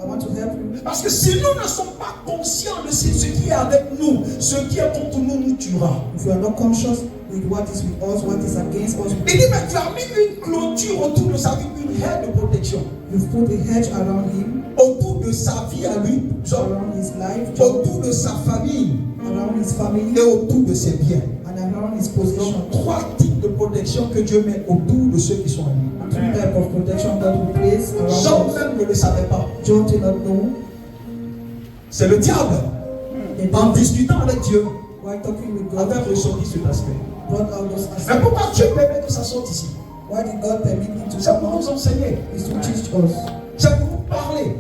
I want to help you. Parce que si nous ne sommes pas conscients de ce qui est avec nous, ce qui est contre nous nous tuera. If you are not conscious with what is with us, what is against us, Il dit, mais tu as mis une clôture autour de sa vie, une haie de protection. you've put a hedge around him, Autour de sa vie à lui, Job, around his life, Job, autour de sa famille around his family, et autour de ses biens. and around his Donc, possession. 3 types de protection que Dieu met autour de ceux qui sont à lui. 3 types of protection that will place Job around us. même ne le savait pas. Job did not know. C'est le diable, The en devil, discutant avec Dieu, while talking with God, avait ressorti cet aspect. brought out those Mais aspects. pourquoi Dieu permet que ça sorte ici? Why did God permit him to C'est come pour out? nous enseigner, Is to teach us, c'est pour nous parler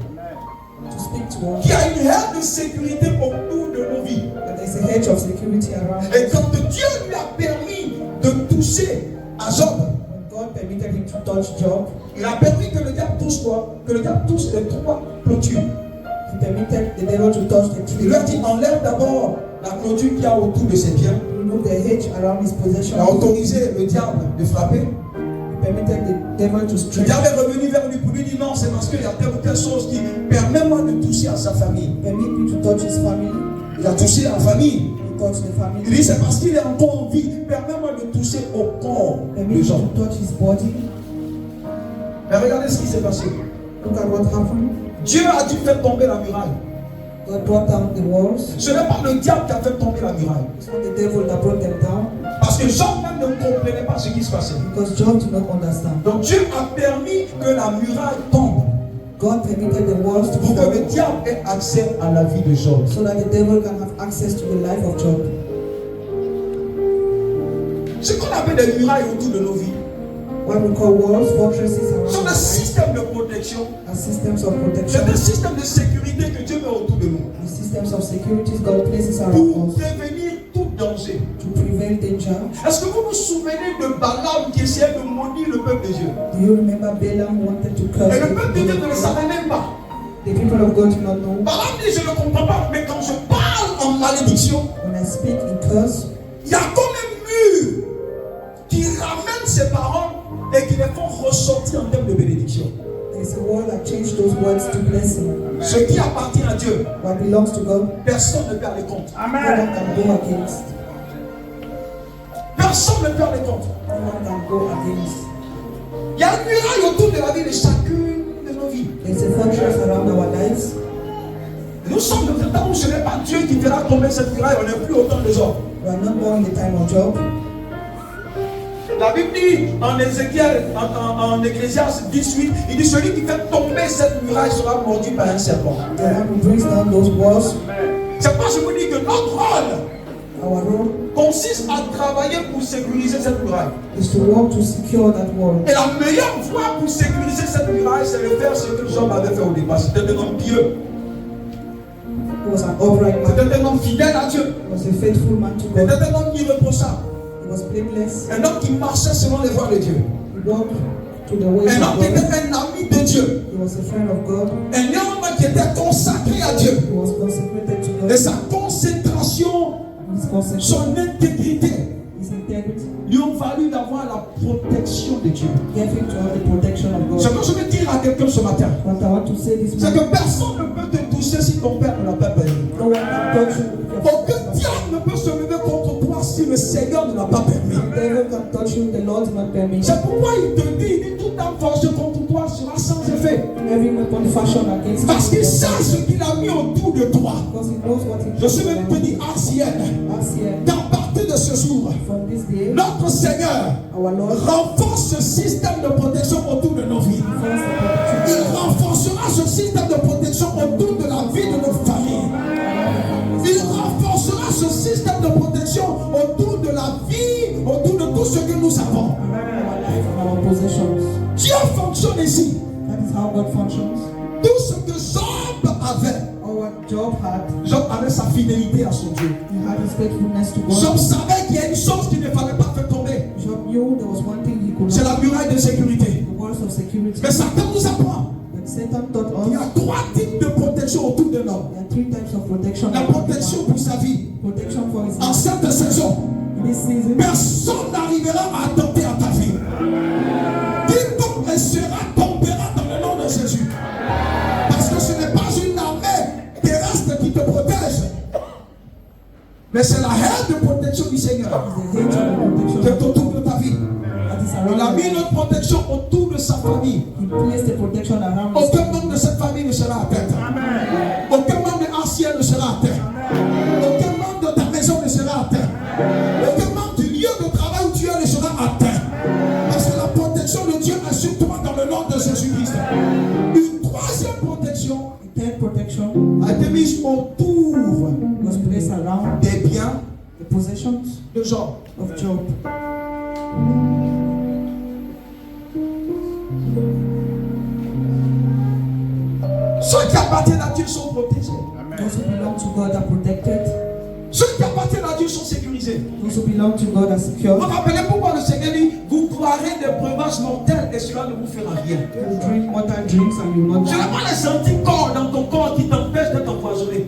to speak to us. qu'il y a une haie de sécurité autour de nos vies. That there's a hedge of security around Et us. quand Dieu lui a permis de toucher à Job, When God permitted him to touch Job, il a permis que le diable touche quoi? Que le diable touche les 3 clôtures. he permitted the devil to touch the Il lui a dit, tree. enlève d'abord la clôture qu'il y a autour de ses biens. Remove the hedge around his possession. Il a autorisé le diable de frapper. He permitted the devil to Le strike. diable est revenu vers lui pour lui dire non, c'est parce qu'il y a telle ou telle chose qui permet-moi de toucher à sa famille. Permit me to touch his family. Il a touché la famille. He touched the Il family. dit c'est parce qu'il est encore en vie. Permets-moi de toucher au corps Permit de me gens. to touch his body. Mais regardez ce qui s'est passé. Look at what happened. Dieu a dû faire tomber la muraille. God brought down the walls. Ce n'est pas le diable qui a fait tomber la muraille. It's not the devil that brought them down. Parce que Job même ne comprenait pas ce qui se passait. Because Job did not understand. Donc Dieu a permis que la muraille tombe God permitted the walls to be pour que le broken diable ait accès à la vie de Job. so that the devil can have access to the life of Job. Ce qu'on appelle des murailles autour de nos vies What we call walls, fortresses around sont our des lives systèmes de protection. are systems of C'est protection. des systèmes de sécurité que Dieu met autour de nous The systems of securities God places around pour us prévenir tout danger. to prevail danger. Est-ce que vous vous souvenez de Balaam qui essayait de maudire le peuple de Dieu? Do you remember Balaam wanted to curse Et the le peuple de Dieu people ne le of God? savait même pas. The people of God do not know. Balaam dit, je ne comprends pas, mais quand je parle en malédiction, When I speak in curse, il y a comme un mur qui ramène ces paroles et qui les font ressortir en termes de bénédiction. there's a wall that changed those words to blessing. Ce qui appartient à Dieu, What belongs to God, personne ne perd les comptes. no one can go against. Personne ne perd les comptes. No one can go against. Il y a une muraille autour de la vie de chacune de nos vies. There's a fortress around our lives. Nous sommes dans un temps où ce n'est pas Dieu qui fera tomber cette muraille, on n'est plus autant des hommes. We are not more in the time of Job. La Bible dit en Ézéchiel, en Ecclésiaste 18, il dit celui qui fait tomber cette muraille sera mordu par un serpent. The one who brings down those walls, C'est pourquoi je vous dis que notre rôle our role consiste à travailler pour sécuriser cette muraille. is to work to secure that wall. Et la meilleure voie pour sécuriser cette muraille, c'est de faire ce que Job avait fait au départ. C'était un homme pieux. He was an upright man. C'était un homme fidèle à Dieu. He was a faithful man to C'était God. un homme irréprochable. He was blameless. Un homme qui marchait selon les voies de Dieu. He walked to the ways Un of homme qui était God. un ami de Dieu. He was a friend of God. Un homme qui était consacré à Dieu. He was consecrated to Et God. sa consécration, His consecration, son intégrité his integrity, lui ont valu d'avoir la protection de Dieu. gave him to have the protection of Ce God. que je veux dire à quelqu'un ce matin, What I want to say this c'est morning, que personne ne peut te toucher si ton père ne l'a pas permis. no one can touch you with your Aucun diable ne peut se lever contre toi si le Seigneur ne l'a pas permis. The devil can touch you, the Lord did not permit. C'est pourquoi il te dit, toute âme forgée contre toi sera sans effet. Every weapon fashioned against Parce qu'il you, sait ce qu'il a mis autour de toi. because he knows what he Je suis même te dire, ancienne, Ancien, qu'à partir de ce jour, from this day, notre Seigneur our Lord renforce ce système de protection autour de nos vies. first the Il renforcera ce système de protection autour de la vie de notre famille. Il renforcera ce système de protection autour de la vie, autour de tout ce que nous avons. our life and our possessions. Dieu fonctionne ici. That is how God functions. Tout ce que Job avait, Our Job had, Job avait sa fidélité à son Dieu. he had his faithfulness to Job God. savait qu'il y a une chose qu'il ne fallait pas faire tomber. Job knew there was one thing he could C'est not, la muraille de sécurité. the walls of security. Mais Satan nous apprend. When Satan taught Il y us, a 3 types de protection autour de l'homme. there are 3 types of protection. La protection pour sa vie. Protection for his En life. cette saison, In this season, personne n'arrivera à attenter à ta vie. Quiconque tombera dans le nom de Jésus. Parce que ce n'est pas une armée terrestre qui te protège, mais c'est la haie de protection du Seigneur the hedge of qui protection est autour de ta vie. that is Il a around mis you. notre protection autour de sa famille. He placed the protection around us. Aucun membre de cette famille ne sera atteint. Aucun membre ancien ne sera atteint. Aucun membre de ta maison ne sera atteint. Aucun membre du lieu de travail où tu es ne sera atteint. Parce que la protection de Dieu est sur toi dans le nom de Jésus-Christ. Une troisième protection The third protection a été mise autour was placed around des biens the possessions de Job. of Job. Ceux qui appartiennent à Dieu sont protégés. Those who belong to God are protected. Ceux qui appartiennent à Dieu sont sécurisés. Those who belong to God are Vous secure. vous rappelez pourquoi le Seigneur dit, vous boirez des breuvages mortels et cela ne vous fera rien. You drink mortal drinks and you will not Je n'ai die. pas les anticorps dans ton corps qui t'empêchent d'être empoisonné.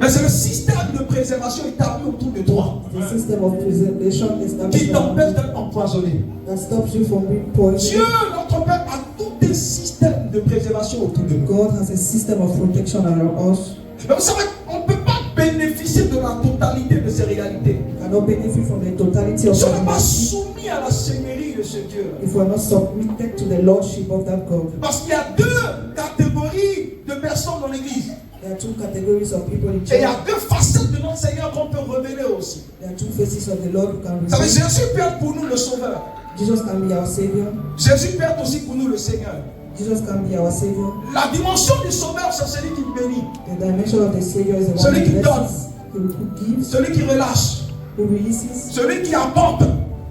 Mais c'est le système de préservation établi autour de toi The system of preservation qui established t'empêche d'être empoisonné. that stops you from being poisoned. Dieu, notre Père, a tout un système de préservation autour de nous. God has a system of protection around us. Mais vous savez, on ne peut pas bénéficier de la totalité de ces réalités. Cannot benefit from the totality of Si on n'est pas God soumis à la seigneurie de ce Dieu. if we are not submitted to the lordship of that God. Parce qu'il y a 2 catégories de personnes dans l'église. There are two categories of people in Et il y a church. deux facettes de notre Seigneur qu'on peut révéler aussi. There are two faces of the Lord who can Vous savez, receive. Jésus peut être pour nous le Sauveur. Jesus can be our Savior. Jésus peut être aussi pour nous le Seigneur. Jesus can be our Savior. La dimension du Sauveur, c'est celui qui bénit, The dimension of the Savior is the one Celui qui who donne. blesses, who gives, celui qui relâche, who releases, celui qui apporte.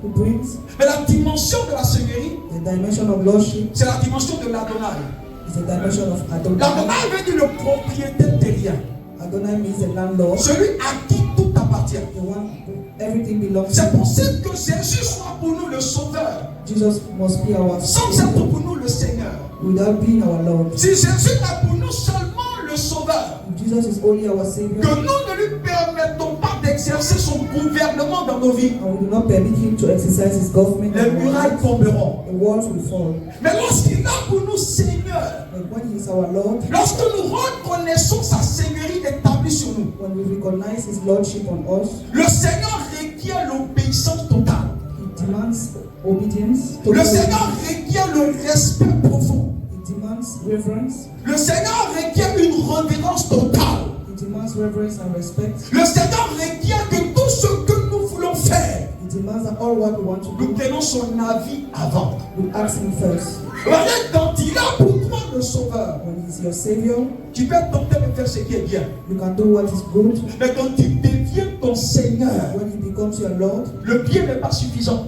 who brings. Mais la dimension de la Seigneurie, The dimension of Lordship c'est la dimension de l'Adonai. is the dimension of Adonai. L'Adonai veut dire le propriétaire terrien. Adonai means the landlord, Celui à qui tout appartient. the one who everything belongs C'est to. possible que Jésus soit pour nous le Sauveur, Jesus must be our sans être Savior pour nous le Seigneur. without being our Lord. Si Jésus est pour nous seulement le Sauveur, If Jesus is only our que Savior, nous ne lui permettons pas d'exercer son gouvernement dans nos vies, and we do not permit him to exercise his government, les murailles tomberont. the walls will fall. Mais lorsqu'il est pour nous Seigneur, But when he is our Lord, lorsque nous reconnaissons sa Seigneurie établie sur nous, when we recognize his Lordship on us, le Seigneur requiert l'obéissance totale. he demands obedience, Le total Seigneur obedience. requiert le respect profond. He demands reverence, Le Seigneur requiert une révérence totale. he demands reverence and respect. Le Seigneur requiert que tout ce que nous voulons faire, He demands that all what we want to nous do, tenons son avis avant. we ask him first. Voyez, quand il a pour toi le Sauveur, When he's your Savior, tu peux tenter de faire ce qui est bien. you can do what is good. Mais quand tu deviens ton Seigneur, When he becomes your Lord, le bien n'est pas suffisant.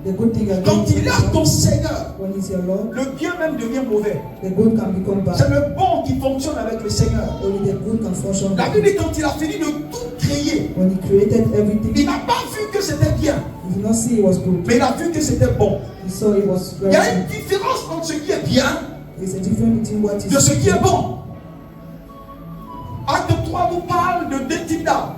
the good thing are Quand il est ton Seigneur, when he's your Lord, le bien même devient mauvais. the good can become C'est bad. le bon qui fonctionne avec le Seigneur. Only the good can function. La Bible dit quand il a fini de tout créer, When he created il everything, n'a pas vu que c'était bien, he did not see it was good. mais il a vu que c'était bon. He saw it was Il y very a une good. différence entre ce qui est bien There's a difference between what de is ce qui est bon. Acte 3 nous parle de deux types d'arbres.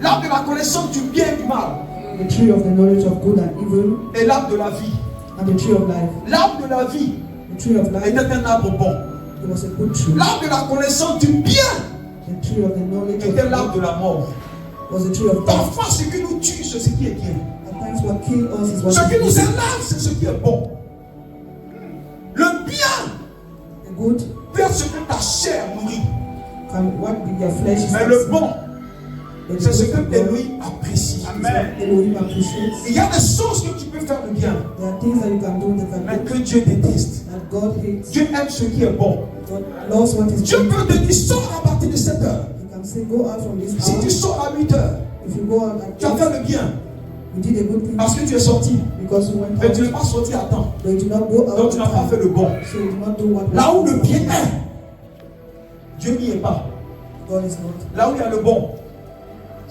L'arbre de la connaissance du bien et du mal the tree of the knowledge of good and evil et l'arbre de la vie. and the tree of life. L'arbre de la vie The tree of life, était un arbre bon. it was a good tree. L'arbre de la connaissance du bien The tree of the knowledge of était l'arbre good de la mort. was a tree of death. Parfois, ce qui nous tue, c'est ce qui est bien. At times what kills us is what Ce qui is nous good. élève, c'est ce qui est bon. Le bien The good peut être ce que ta chair nourrit. can what your flesh is. Mais le bon, But c'est the ce good que of God Elohim apprécie. is what Elohim appreciates. Il y a des choses que tu peux faire de bien, There are things that you can do that mais can que Dieu déteste. that God hates. Dieu aime ce qui est bon. God loves what is Dieu good. peut te dire, sors à partir de 7 heures. You can say go out from this Si tu hour. sors à 8 heures, If you go out at tu as fait le bien you did a good thing parce que tu es sorti. because you went Mais tu out. n'es pas sorti à temps. But you did not go out Donc tu n'as pas on fait time. le bon. So you did not do what Là où was le good. bien est, Dieu n'y est pas. God is not. Là où il y a le bon,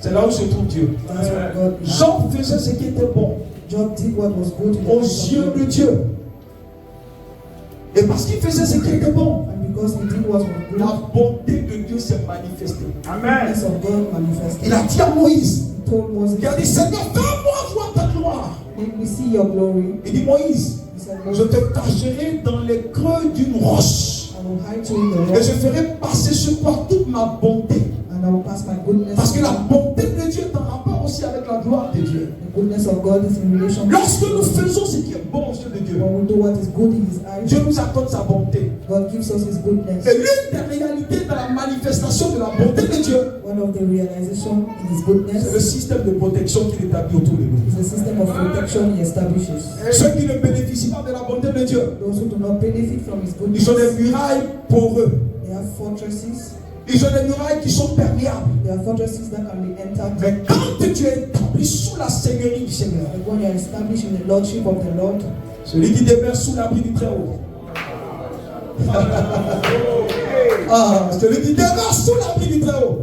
c'est là où se trouve Dieu. That's what God is. Jean faisait ce qui était bon Job did what was good in the aux eyes of yeux God. de Dieu. Et parce qu'il faisait ce qui était bon, And because he did what was good, la bonté de Dieu s'est manifestée. the goodness of God manifested. Il a dit à Moïse, He told Moses, il a dit, Seigneur, fais-moi voir ta gloire. let me see your glory. Il dit, Moïse, He said, je Moses, te cacherai dans les creux d'une roche. I will hide you in the Et je rock ferai passer sur toi toute ma bonté. and I will pass my goodness. Parce que la bonté de Dieu est en rapport aussi avec la gloire de Dieu. The goodness of God is in relation Lorsque nous faisons ce qui est bon aux yeux de Dieu, when we do what is good in his eyes. Dieu nous accorde sa bonté. God gives us his goodness. Et l'une des réalités de la manifestation de la bonté de Dieu, One of the realization in his c'est le goodness système de protection qu'il établit autour de nous. is the system of protection he establishes. Ceux qui ne bénéficient pas de la bonté de Dieu, Those who do not benefit from his ils ont goodness, des murailles poreuses. they have fortresses. Ils ont des murailles qui sont perméables. There are fortresses that can be entered. Mais quand tu es établi sous la seigneurie du Seigneur, But when you are established in the lordship of the Lord, celui qui demeure sous l'abri du Très-Haut. Celui qui demeure sous l'abri du Très-Haut.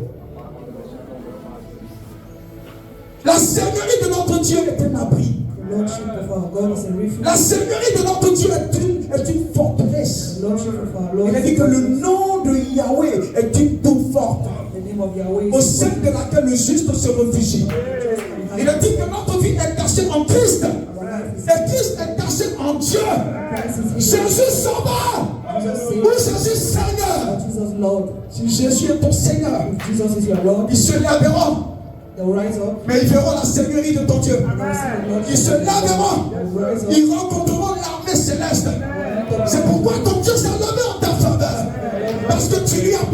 La seigneurie de notre Dieu est un abri. the lordship of our God is a refuge. La seigneurie de notre Dieu est une forteresse. The lordship of our Lord Il a dit is que a le refuge. nom de Yahweh est une tour forte, The name of Yahweh is au a sein fortress. de laquelle le juste se réfugie. Il a dit que notre vie est cachée en Christ. Et Christ est caché en Dieu. Jésus Sauveur. Oui, Jésus Seigneur. Jesus Lord. Si Jésus est ton Seigneur, If Jesus is your Lord, ils se lèveront, they'll rise up. mais ils verront la seigneurie de ton Dieu. They'll see the Lord. Ils se lèveront, They'll rise up. ils rencontreront l'armée céleste. C'est pourquoi ton Dieu s'est levé en ta faveur. Parce que tu lui as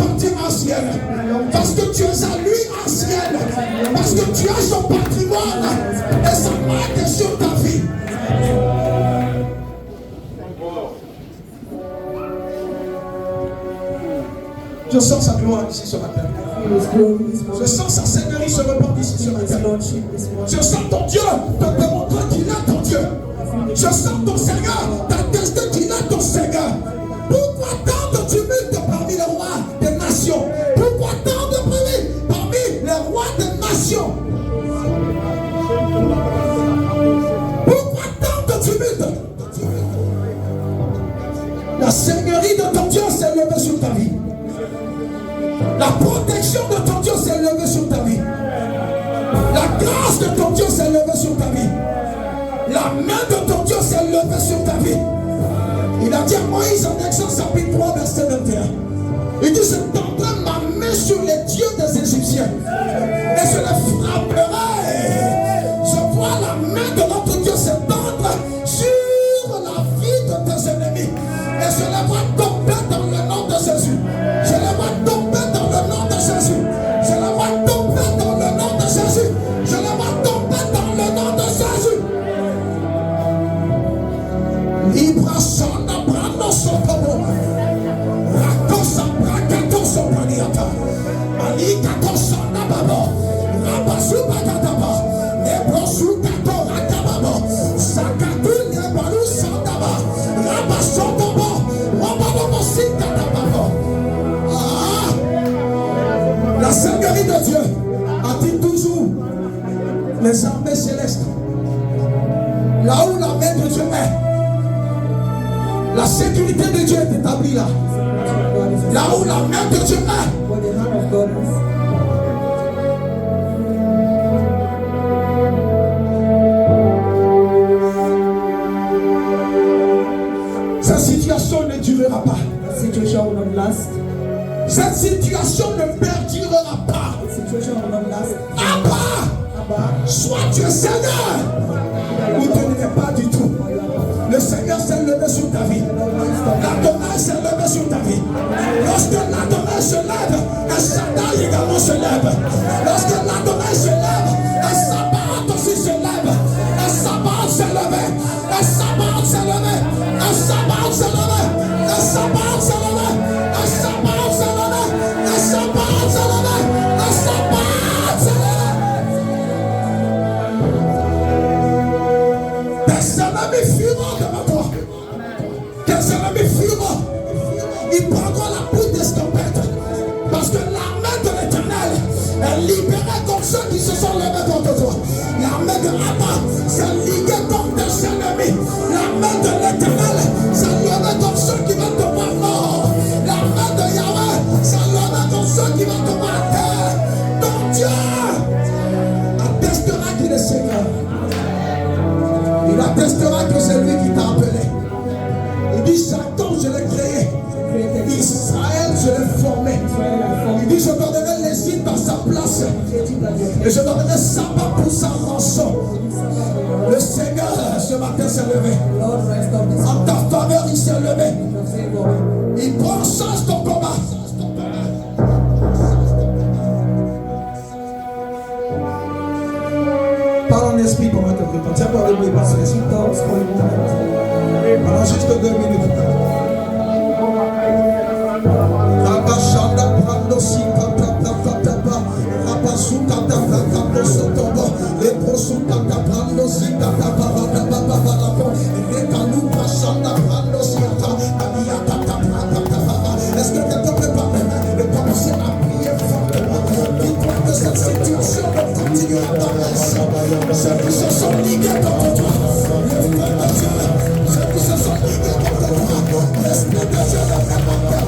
Je sens sa gloire ici ce matin. Feel His glory this Je morning. sens sa seigneurie se répandre ici ce Feel His matin. lordship this morning. Je sens ton Dieu te démontrer qu'il est ton Dieu. Je sens ton Seigneur t'attester qu'il est ton Seigneur. Pourquoi tant de tumulte parmi les rois des nations? Pourquoi tant de bruit parmi les rois des nations? Pourquoi tant de tumulte? La seigneurie de ton Dieu s'est levée sur ta vie. La protection de ton Dieu s'est levée sur ta vie. La grâce de ton Dieu s'est levée sur ta vie. La main de ton Dieu s'est levée sur ta vie. Il a dit à Moïse en Exode chapitre 3 verset 21. Il dit, je tendrai ma main sur les dieux des Égyptiens et je les frapperai. Je vois la main de notre Dieu s'étendre sur la vie de tes ennemis. Et je les vois tomber dans le nom de Jésus. Je les vois tomber dans le nom de Jésus. Je les vois tomber dans le nom de Jésus. Je les vois tomber dans le nom de Jésus. Libra Sona Brando Sotobo. Rakosa Brakato Sopaniata. Alika Tosana Babo. Rabasuba Kataba. Nebrosu Kato Rakababo. Sakatu Nebalu Sandaba. Rabasotobo. Rababobo Sikatababo. La seigneurie de Dieu attire toujours les armées célestes. Là où la main de Dieu est, la sécurité de Dieu est établie là. Là où la main de Dieu est, Where the hand of God is. cette situation ne durera pas. That situation will not last. Cette situation ne perdurera pas. That situation will not last. Abba, Abba, soit tu es Seigneur ou tu n'es pas du tout. Le Seigneur s'est levé sur ta vie. L'Adonai s'est levé sur ta vie. Lorsque l'Adonai se lève, un Shaddai également se lève. Lorsque l'Adonai se lève, un Sabaoth aussi se lève. Un Sabaoth s'est levé. Un Sabaoth s'est levé. Un Sabaoth s'est levé. Un Sabaoth s'est levé. Un Sabaoth s'est levé. Un Sabaoth s'est levé. Un Sabaoth s'est levé. Tes ennemis fuiront devant toi. Tes ennemis fuiront. Ils prendront la poudre d'escampette. Parce que l'armée de l'Éternel est libérée contre ceux qui se sont levés contre toi. L'armée de Abba s'est liguée contre tes ennemis. L'armée de l'Éternel s'est levée contre ceux qui veulent te voir mort. L'armée de Yahweh s'est levée contre ceux qui veulent te voir terre. Ton Dieu attestera qu'il est Seigneur. Il attestera que c'est lui qui t'a appelé. Il dit, Satan, je l'ai créé. Israël, je l'ai formé. Il dit, je donnerai l'Égypte à sa place. Et je donnerai Saba pour sa rançon. Le Seigneur, ce matin, s'est levé. En ta faveur, il s'est levé. Il prend en charge ton combat. Parle en esprit pour mettre le temps. Tiens, pour le pas en esprit. Pendant juste 2 minutes. Rabashanda prando sika tapa rabasuka tapa sotobo le prosuka prando sika tapa tapa rekalu prashanda prando sika abia tapa. Est-ce que tu es préparé de commencer à prier fortement? Dis-toi que cette situation va continuer à t'avancer. Ceux qui se sont ligués contre toi, l'esprit de Dieu, ceux qui se sont ligués contre toi, l'esprit de Dieu ne fait pas peur.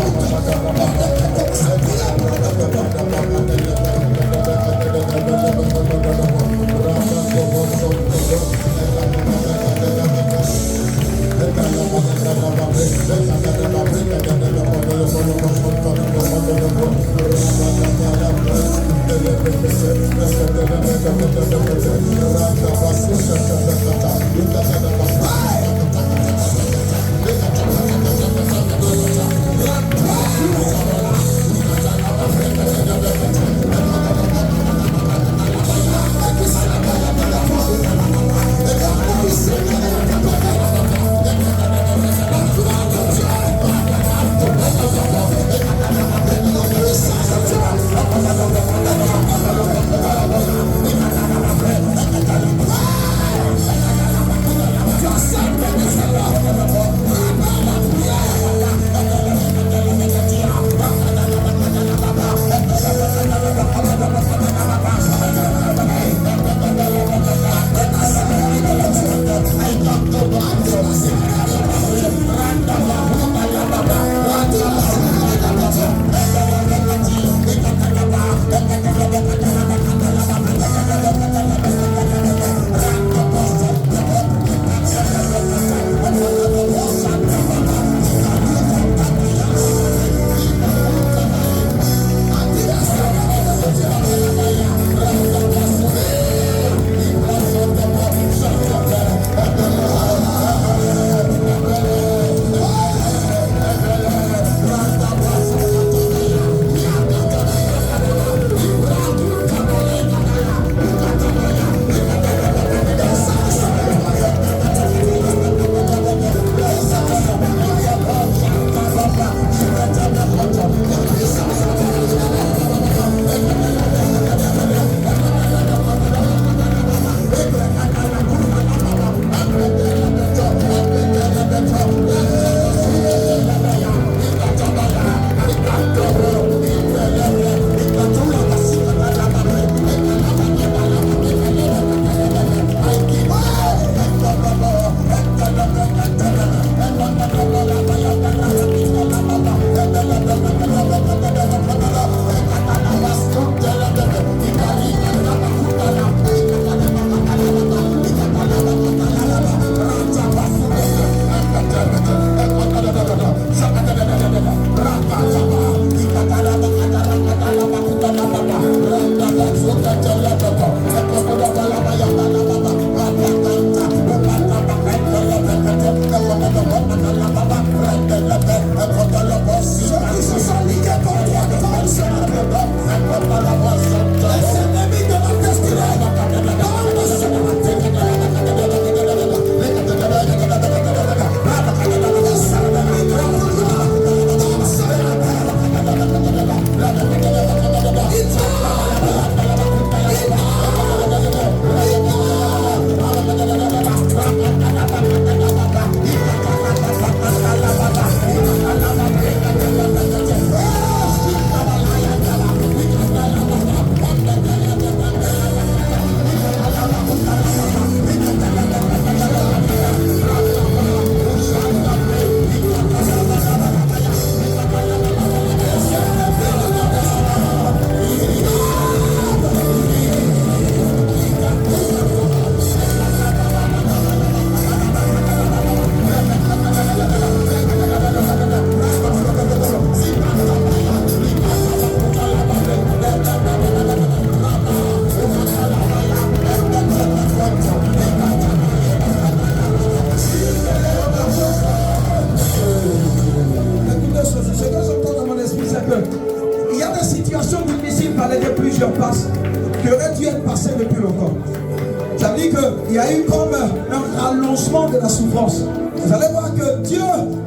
a eu comme un rallongement de la souffrance. Vous allez voir que Dieu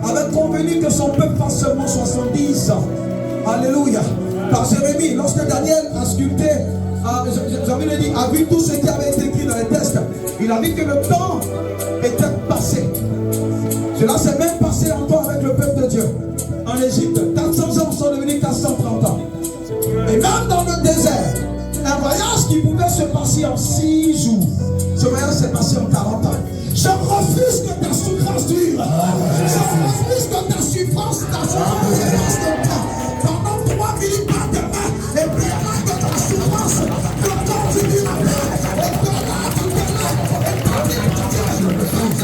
avait convenu que son peuple fasse seulement 70 ans. Alléluia. Par Jérémie, lorsque Daniel a sculpté, j'avais le dit, a vu tout ce qui avait été écrit dans les textes, il a vu que le temps était passé. Cela s'est même passé encore avec le peuple de Dieu. En Égypte, 400 ans sont devenus 430 ans. Et même dans le désert, un voyage qui pouvait se passer en 6 jours, ce voyage s'est passé en 40 ans. Je refuse que ta souffrance dure. Je refuse que ta souffrance passe le temps. Pendant 3 minutes par demain, et puis là que ta souffrance, le temps tu diras pas. Et que là, tu te lèves, et que tu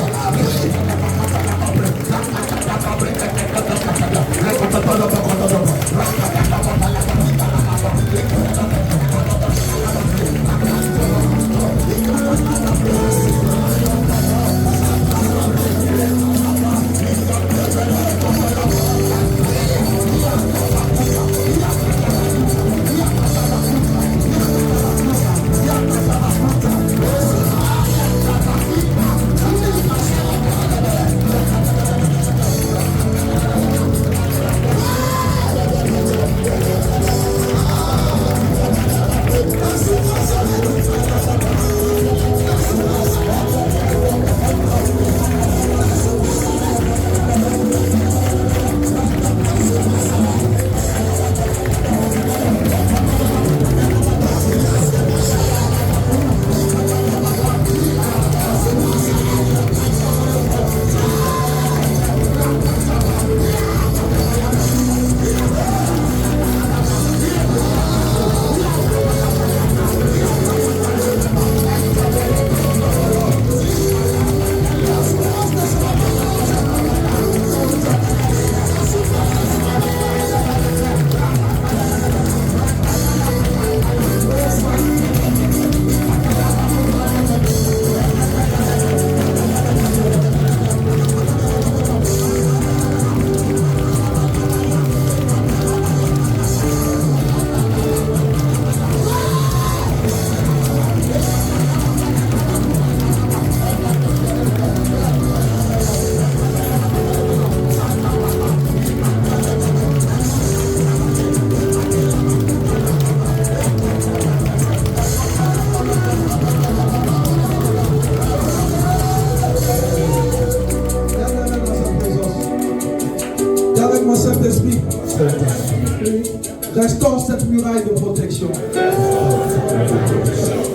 restaure cette muraille de protection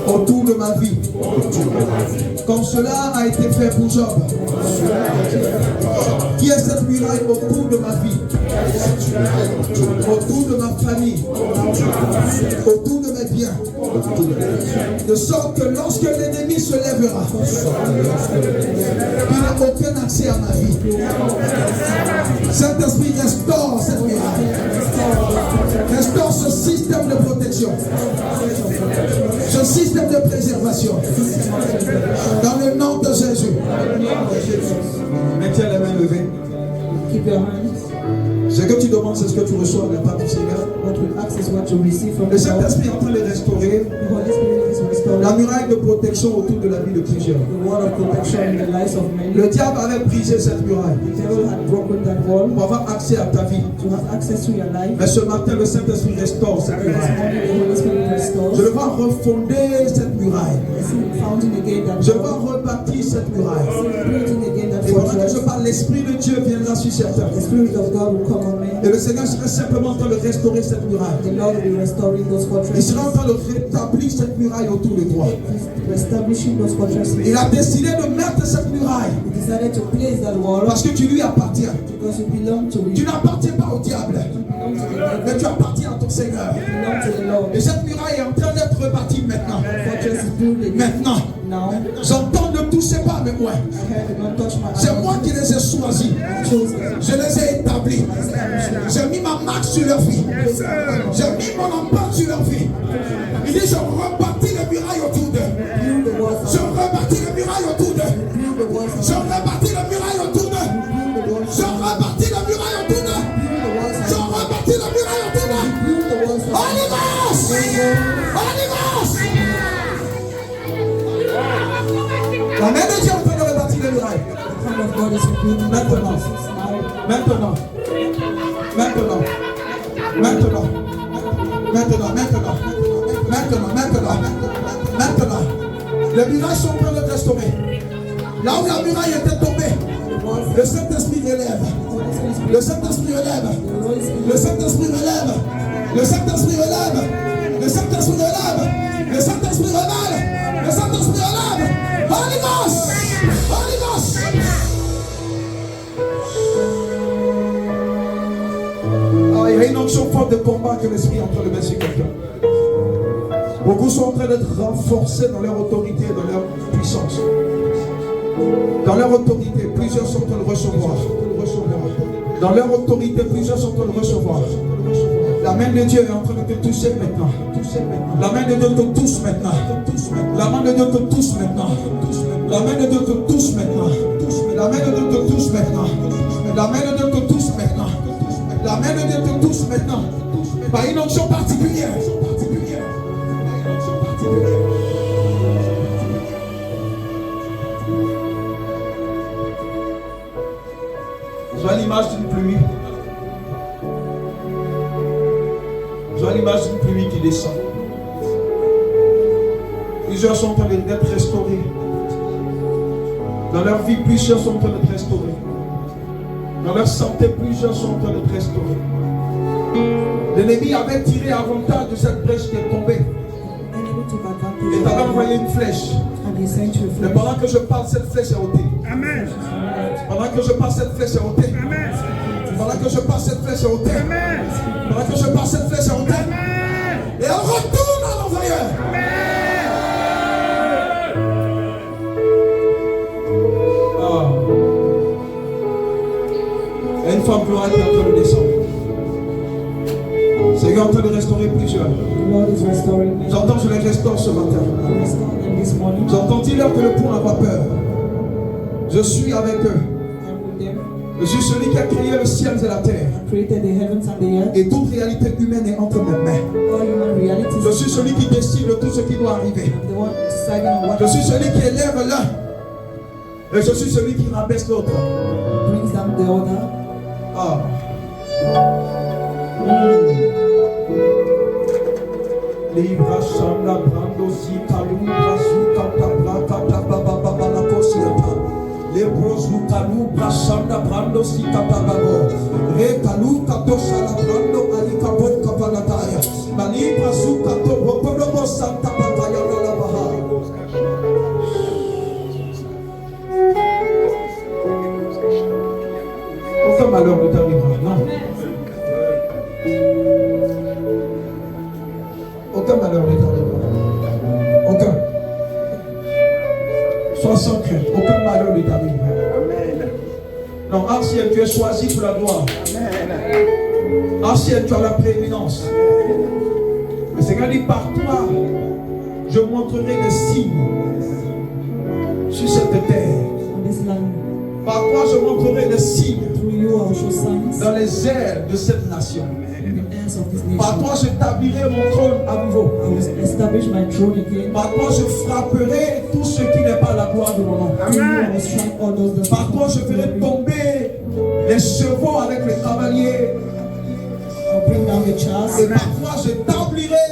autour de ma vie, comme cela a été fait pour Job. Qui est cette muraille autour de ma vie, autour de ma famille, autour de mes biens, de sorte que lorsque l'ennemi se lèvera, il n'a aucun accès à ma vie. Saint-Esprit, restaure cette muraille, restaure ce système de protection, ce système de préservation, dans le nom de Jésus. Maintiens les mains levées. Keep your hands. Ce que tu demandes, c'est ce que tu reçois de la part du Seigneur. What we ask is what you receive from Le the Lord. Saint-Esprit est en train de restaurer The Holy Spirit is restoring la muraille de protection autour de la vie de plusieurs. the wall of protection in the lives of many. Le diable avait brisé cette muraille The devil had broken that wall pour avoir accès à ta vie. to have access to your life. Mais ce matin, le Saint-Esprit restaure cette This muraille. morning, the Holy Spirit restores. Je vais refonder cette muraille. Founding again that Je vais wall. rebâtir cette muraille. Creating again that Et pendant que fortress. je parle, l'Esprit de Dieu viendra sur certains. The Spirit of God will come on me. Et le Seigneur sera simplement en train de restaurer cette muraille. The Lord will be restoring those Il fortresses. sera en train de rétablir cette muraille autour de toi. Establishing those fortresses. Il a décidé de mettre cette muraille He decided to place that wall parce que tu lui appartiens. because you belong to Tu him. n'appartiens pas au diable, You belong to the devil. mais tu appartiens à ton Seigneur. You belong to the Lord. Et cette muraille est en train d'être rebâtie maintenant. Fortress is built again. Maintenant. Now, J'entends, ne touchez pas avec moi. I heard you don't touch my C'est moi qui les ai choisis. I chose them. Je les ai établis. J'ai mis ma marque sur leur vie. J'ai mis mon empreinte sur leur vie. Il dit, je rebâtis les murailles autour d'eux. Build the walls. Je rebâtis les murailles autour d'eux. Build the walls. Je rebâtis les murailles autour d'eux. Build the walls. Je rebâtis les murailles autour d'eux. Build the walls. Je rebâtis les murailles autour d'eux. Build the walls. Holy Ghost! Holy Ghost! La main de Dieu est en train de rebâtir les murailles. The hand of God is rebuilding the Maintenant. fortresses now. Maintenant. Maintenant. Maintenant. Maintenant. Maintenant. Maintenant. Maintenant. Maintenant. Les murailles sont en train de restaurer. Là où la muraille était tombée, le Saint-Esprit relève. Le Saint-Esprit relève. Le Saint-Esprit relève. Le Saint-Esprit relève. Le Saint-Esprit relève. Le Saint-Esprit relève. Le Saint-Esprit relève. Holy Ghost. Holy Ghost. Ah, il y a une onction forte de combat que l'Esprit est en train de mettre sur quelqu'un. Beaucoup sont en train d'être renforcés dans leur autorité et dans leur puissance. Dans leur autorité, plusieurs sont en train de recevoir. Dans leur autorité, plusieurs sont en train de recevoir. La main de Dieu est en train de te toucher maintenant. La main de Dieu te touche maintenant. La main de Dieu te touche maintenant. La main de Dieu te touche maintenant. La main de Dieu te touche maintenant. La main de Dieu te touche maintenant. La main de Dieu te touche maintenant. Par une onction particulière. Je vois l'image d'une pluie. Je vois l'image d'une pluie qui descend. Plusieurs sont en train d'être restaurés. Dans leur vie, plusieurs sont en train d'être restaurés. Dans leur santé, plusieurs sont en train d'être restaurés. L'ennemi avait tiré avantage de cette brèche qui est tombée. Et t'avais envoyé une flèche. Mais pendant que je parle, cette flèche est ôtée. Amen. Pendant que je parle, cette flèche est ôtée. Amen. Pendant que je parle, cette flèche est ôtée. Amen. Pendant que je parle, cette flèche est ôtée. Et on retourne à l'envoyeur. Ah. Il y a une femme gloire qui est en train de descendre. Seigneur est en train de restaurer plusieurs. J'entends, je les restaure ce matin. J'entends dire que le point n'a pas peur. Je suis avec eux. Je suis celui qui a créé le ciel et la terre. Et toute réalité humaine est entre mes mains. Je suis celui qui décide de tout ce qui doit arriver. Je suis celui qui élève l'un. Et je suis celui qui rabaisse l'autre. Ah. Libra Shanda Brando Zikalu Brazuka Tablaka Tababa la Kosiata. Le Brozukalu Brashanda Brando Zikatababo. Rekalu Katosha la Brando Alika Bonka Panataya. Mali Brazuka Tobokodobo Santa Pataya la Baha. Aucun malheur ne t'arrivera, non. Aucun malheur ne t'arrivera. Aucun. Sois sans crainte. Aucun malheur ne t'arrivera. Non, ancien, tu es choisi pour la gloire. Ancien, tu as la prééminence. Le Seigneur dit, par toi, je montrerai des signes sur cette terre. Par toi, je montrerai des signes dans les airs de cette nation. Par toi, j'établirai mon trône à nouveau. Par toi, je frapperai tout ce qui n'est pas la gloire de mon nom. Par toi, je ferai tomber les chevaux avec les cavaliers. Et par toi, j'établirai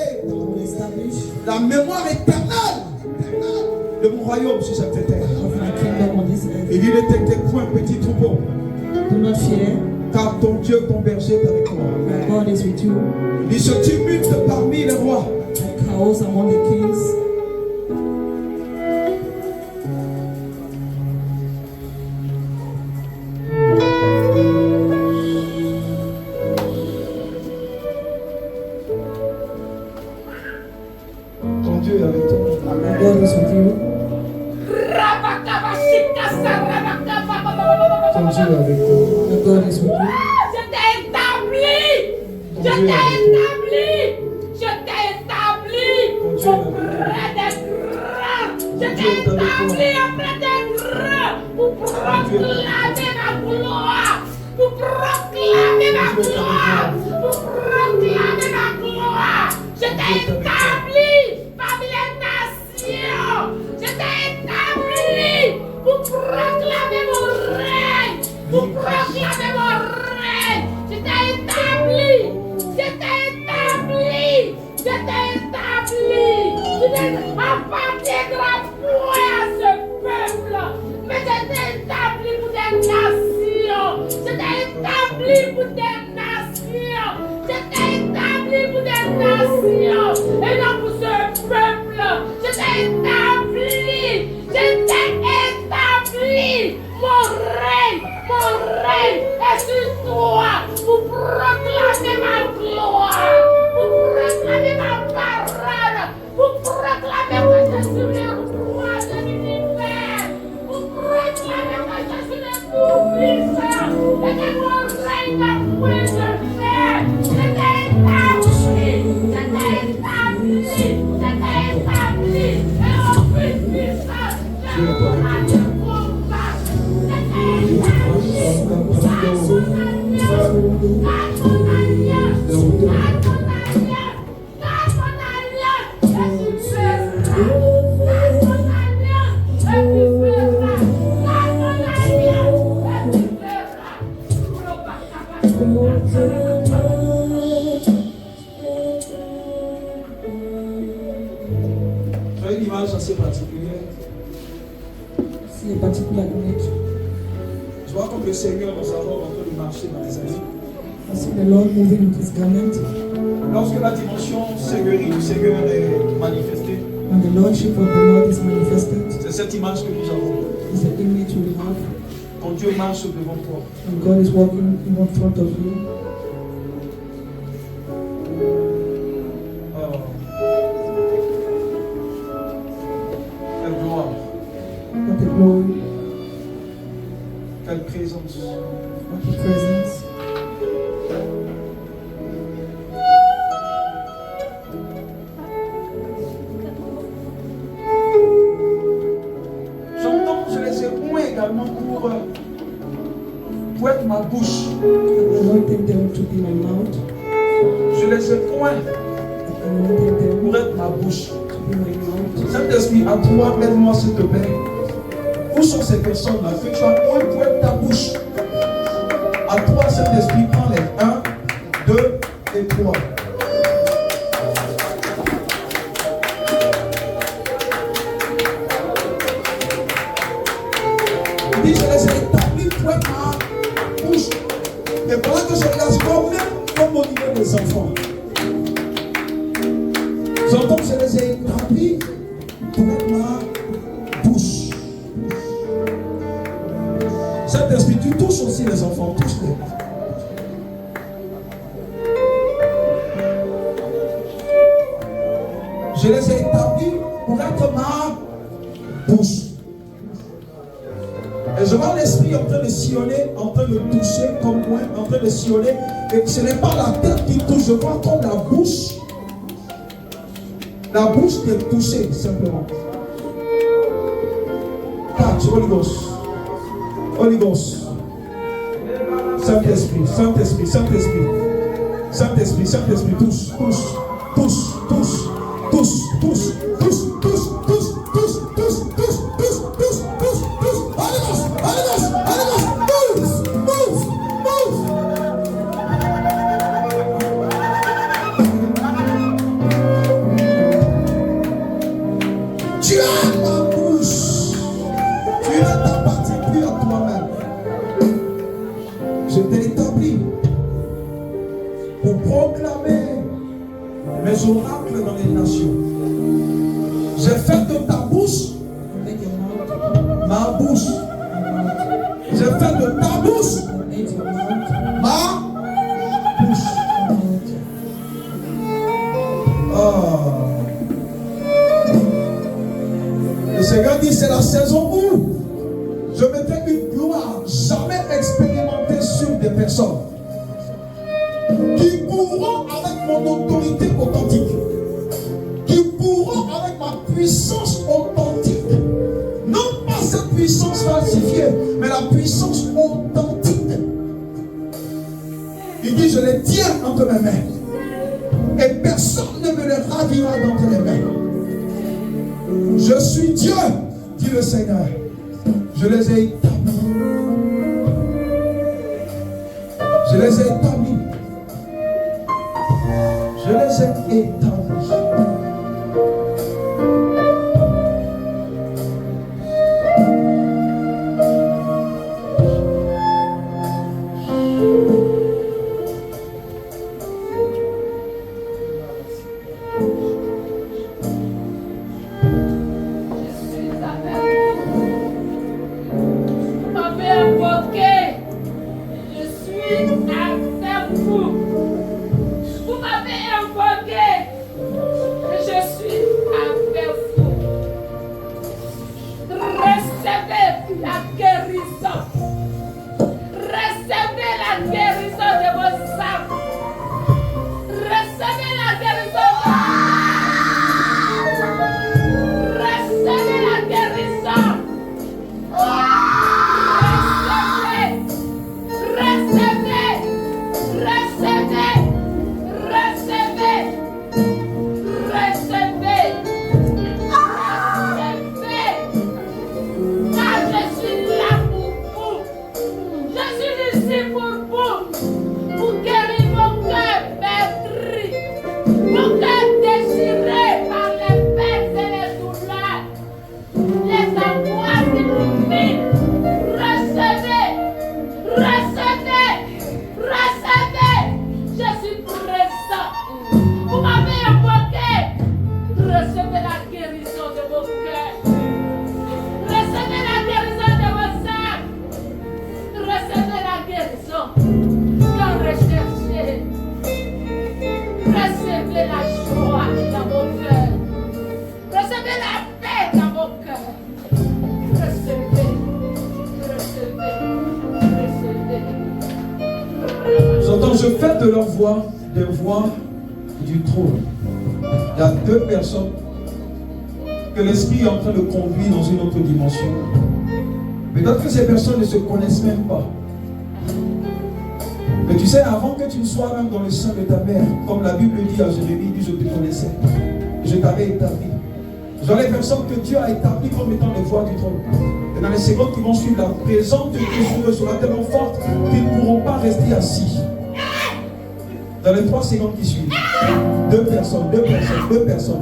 la mémoire éternelle de mon royaume sur cette terre. Il dit, ne t'inquiète point, petit troupeau. Car ton Dieu, ton berger est avec toi. Il se tumulte parmi les rois. Ton Dieu est avec toi. Ton Dieu est avec toi. Je t'ai établi. Je t'ai établi. Je t'ai établi auprès des grands. Je t'ai établi auprès des grands pour proclamer ma gloire. Pour proclamer ma gloire. Pour proclamer ma gloire. Je t'ai établi parmi les nations. Je t'ai établi des nations. Je t'ai établi pour des nations. Je t'ai établi pour des nations. Et non pour ce peuple. Je t'ai établi. Je t'ai établi. Mon règne est sur toi pour proclamer ma gloire, pour proclamer ma parole, pour proclamer que je suis le roi de l'univers, pour proclamer que je suis le tout-puissant et que mon règne n'a point de fin. Je t'ai établi, et au plus puissant, je pourrai te combattre. J'ai une image assez particulière. C'est particular image. Je vois comme le Seigneur dans sa robe en train de marcher dans les allées. I see the Lord moving with his garment. Lorsque la dimension seigneurie du Seigneur est manifestée, When the Lordship of the Lord is manifested, c'est cette image que nous avons. is the image we have. Quand Dieu marche devant toi, And God is walking in front of you. oh, quelle gloire, What a glory, quelle présence. what a presence. J'entends, je les ai points également pour être ma bouche. Anointing them to be my mouth. Je les ai points Anointing them pour être ma bouche. to be my mouth. Saint-Esprit, à toi, aide-moi s'il te plaît. Où sont ces personnes-là que tu as point pour être ta bouche? À toi, Saint-Esprit, prends les 1, 2 et 3. Il dit, je les ai établis pour être ma bouche. Et voilà que je regarde comme au niveau des enfants. J'entends que je les ai établis pour être ma bouche. Saint-Esprit, tu touches aussi les enfants, touche-les. Je les ai établis pour être ma bouche. Et je vois l'esprit en train de sillonner, en train de toucher comme moi, en train de sillonner. Et ce n'est pas la tête qui touche, je vois comme la bouche. La bouche qui est touchée, simplement. Touch, Holy Ghost. Holy Ghost. Saint-Esprit, Saint-Esprit, Saint-Esprit. Saint-Esprit, Saint-Esprit, touche, touche, touche, touche, touche, touche, touche, touche, touche, touche, touche, touche, touche, touche, touche, touche. Holy Ghost, Holy Ghost, Holy Ghost, move, move, move. Tu as ma bouche. Tu ne t'appartiens plus à toi-même. Je t'ai établi pour proclamer mes oracles dans les nations. J'ai fait de ta bouche Make your mouth. ma bouche. J'ai fait de ta bouche Make your mouth. ma bouche. Oh. Le Seigneur dit, c'est la saison où je mettrai une gloire jamais expérimentée sur des personnes qui pourront avec mon autorité authentique, qui pourront avec ma puissance authentique, non pas cette puissance falsifiée, mais la puissance authentique. Il dit, je les tiens entre mes mains et personne ne me les ravira d'entre les mains. Je suis Dieu, dit le Seigneur. Je les ai établis. Je les ai établis. Je les ai établis. la guérison. Recevez la guérison de vos âmes. Recevez la guérison. Recevez la guérison. Recevez. Recevez. Recevez. Recevez. Car je suis là pour vous. Je suis ici pour vous. Pour guérir mon cœur meurtri. Mon cœur déchiré par les peines et les douleurs. Les angoisses qui vous minent. Recevez. Recevez. Recevez. Je suis présent. Vous m'avez invoqué. Recevez la guérison de vos cœurs. Recevez la guérison de vos âmes. Recevez la guérison. Quand recherchez. Recevez la joie dans vos cœurs. Recevez la paix dans vos cœurs. Recevez. Recevez. J'entends, je fais de leur voix des voix du trône. Il y a deux personnes que l'Esprit est en train de conduire dans une autre dimension. Peut-être que ces personnes ne se connaissent même pas. Mais tu sais, avant que tu ne sois même dans le sein de ta mère, comme la Bible dit à Jérémie, dit je te connaissais, je t'avais établi. Ce sont les personnes que Dieu a établies comme étant les voix du trône. Et dans les secondes qui vont suivre, la présence de Dieu sera tellement forte qu'ils ne pourront pas rester assis. Dans les 3 secondes qui suivent, deux personnes, aidez-les, deux personnes,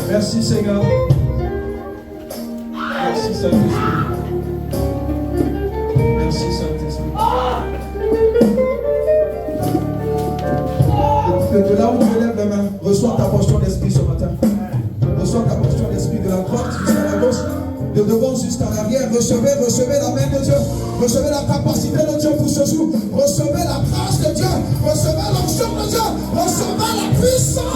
Merci Seigneur. Merci Saint-Esprit. Merci Saint-Esprit. De là où tu lèves la main, reçois ta portion d'esprit ce matin. Reçois ta portion d'esprit de la droite jusqu'à la gauche, de devant jusqu'à l'arrière. Recevez la main de Dieu. Recevez la capacité de Dieu pour ce jour. Recevez la grâce de Dieu. Recevez l'onction de Dieu. Recevez la puissance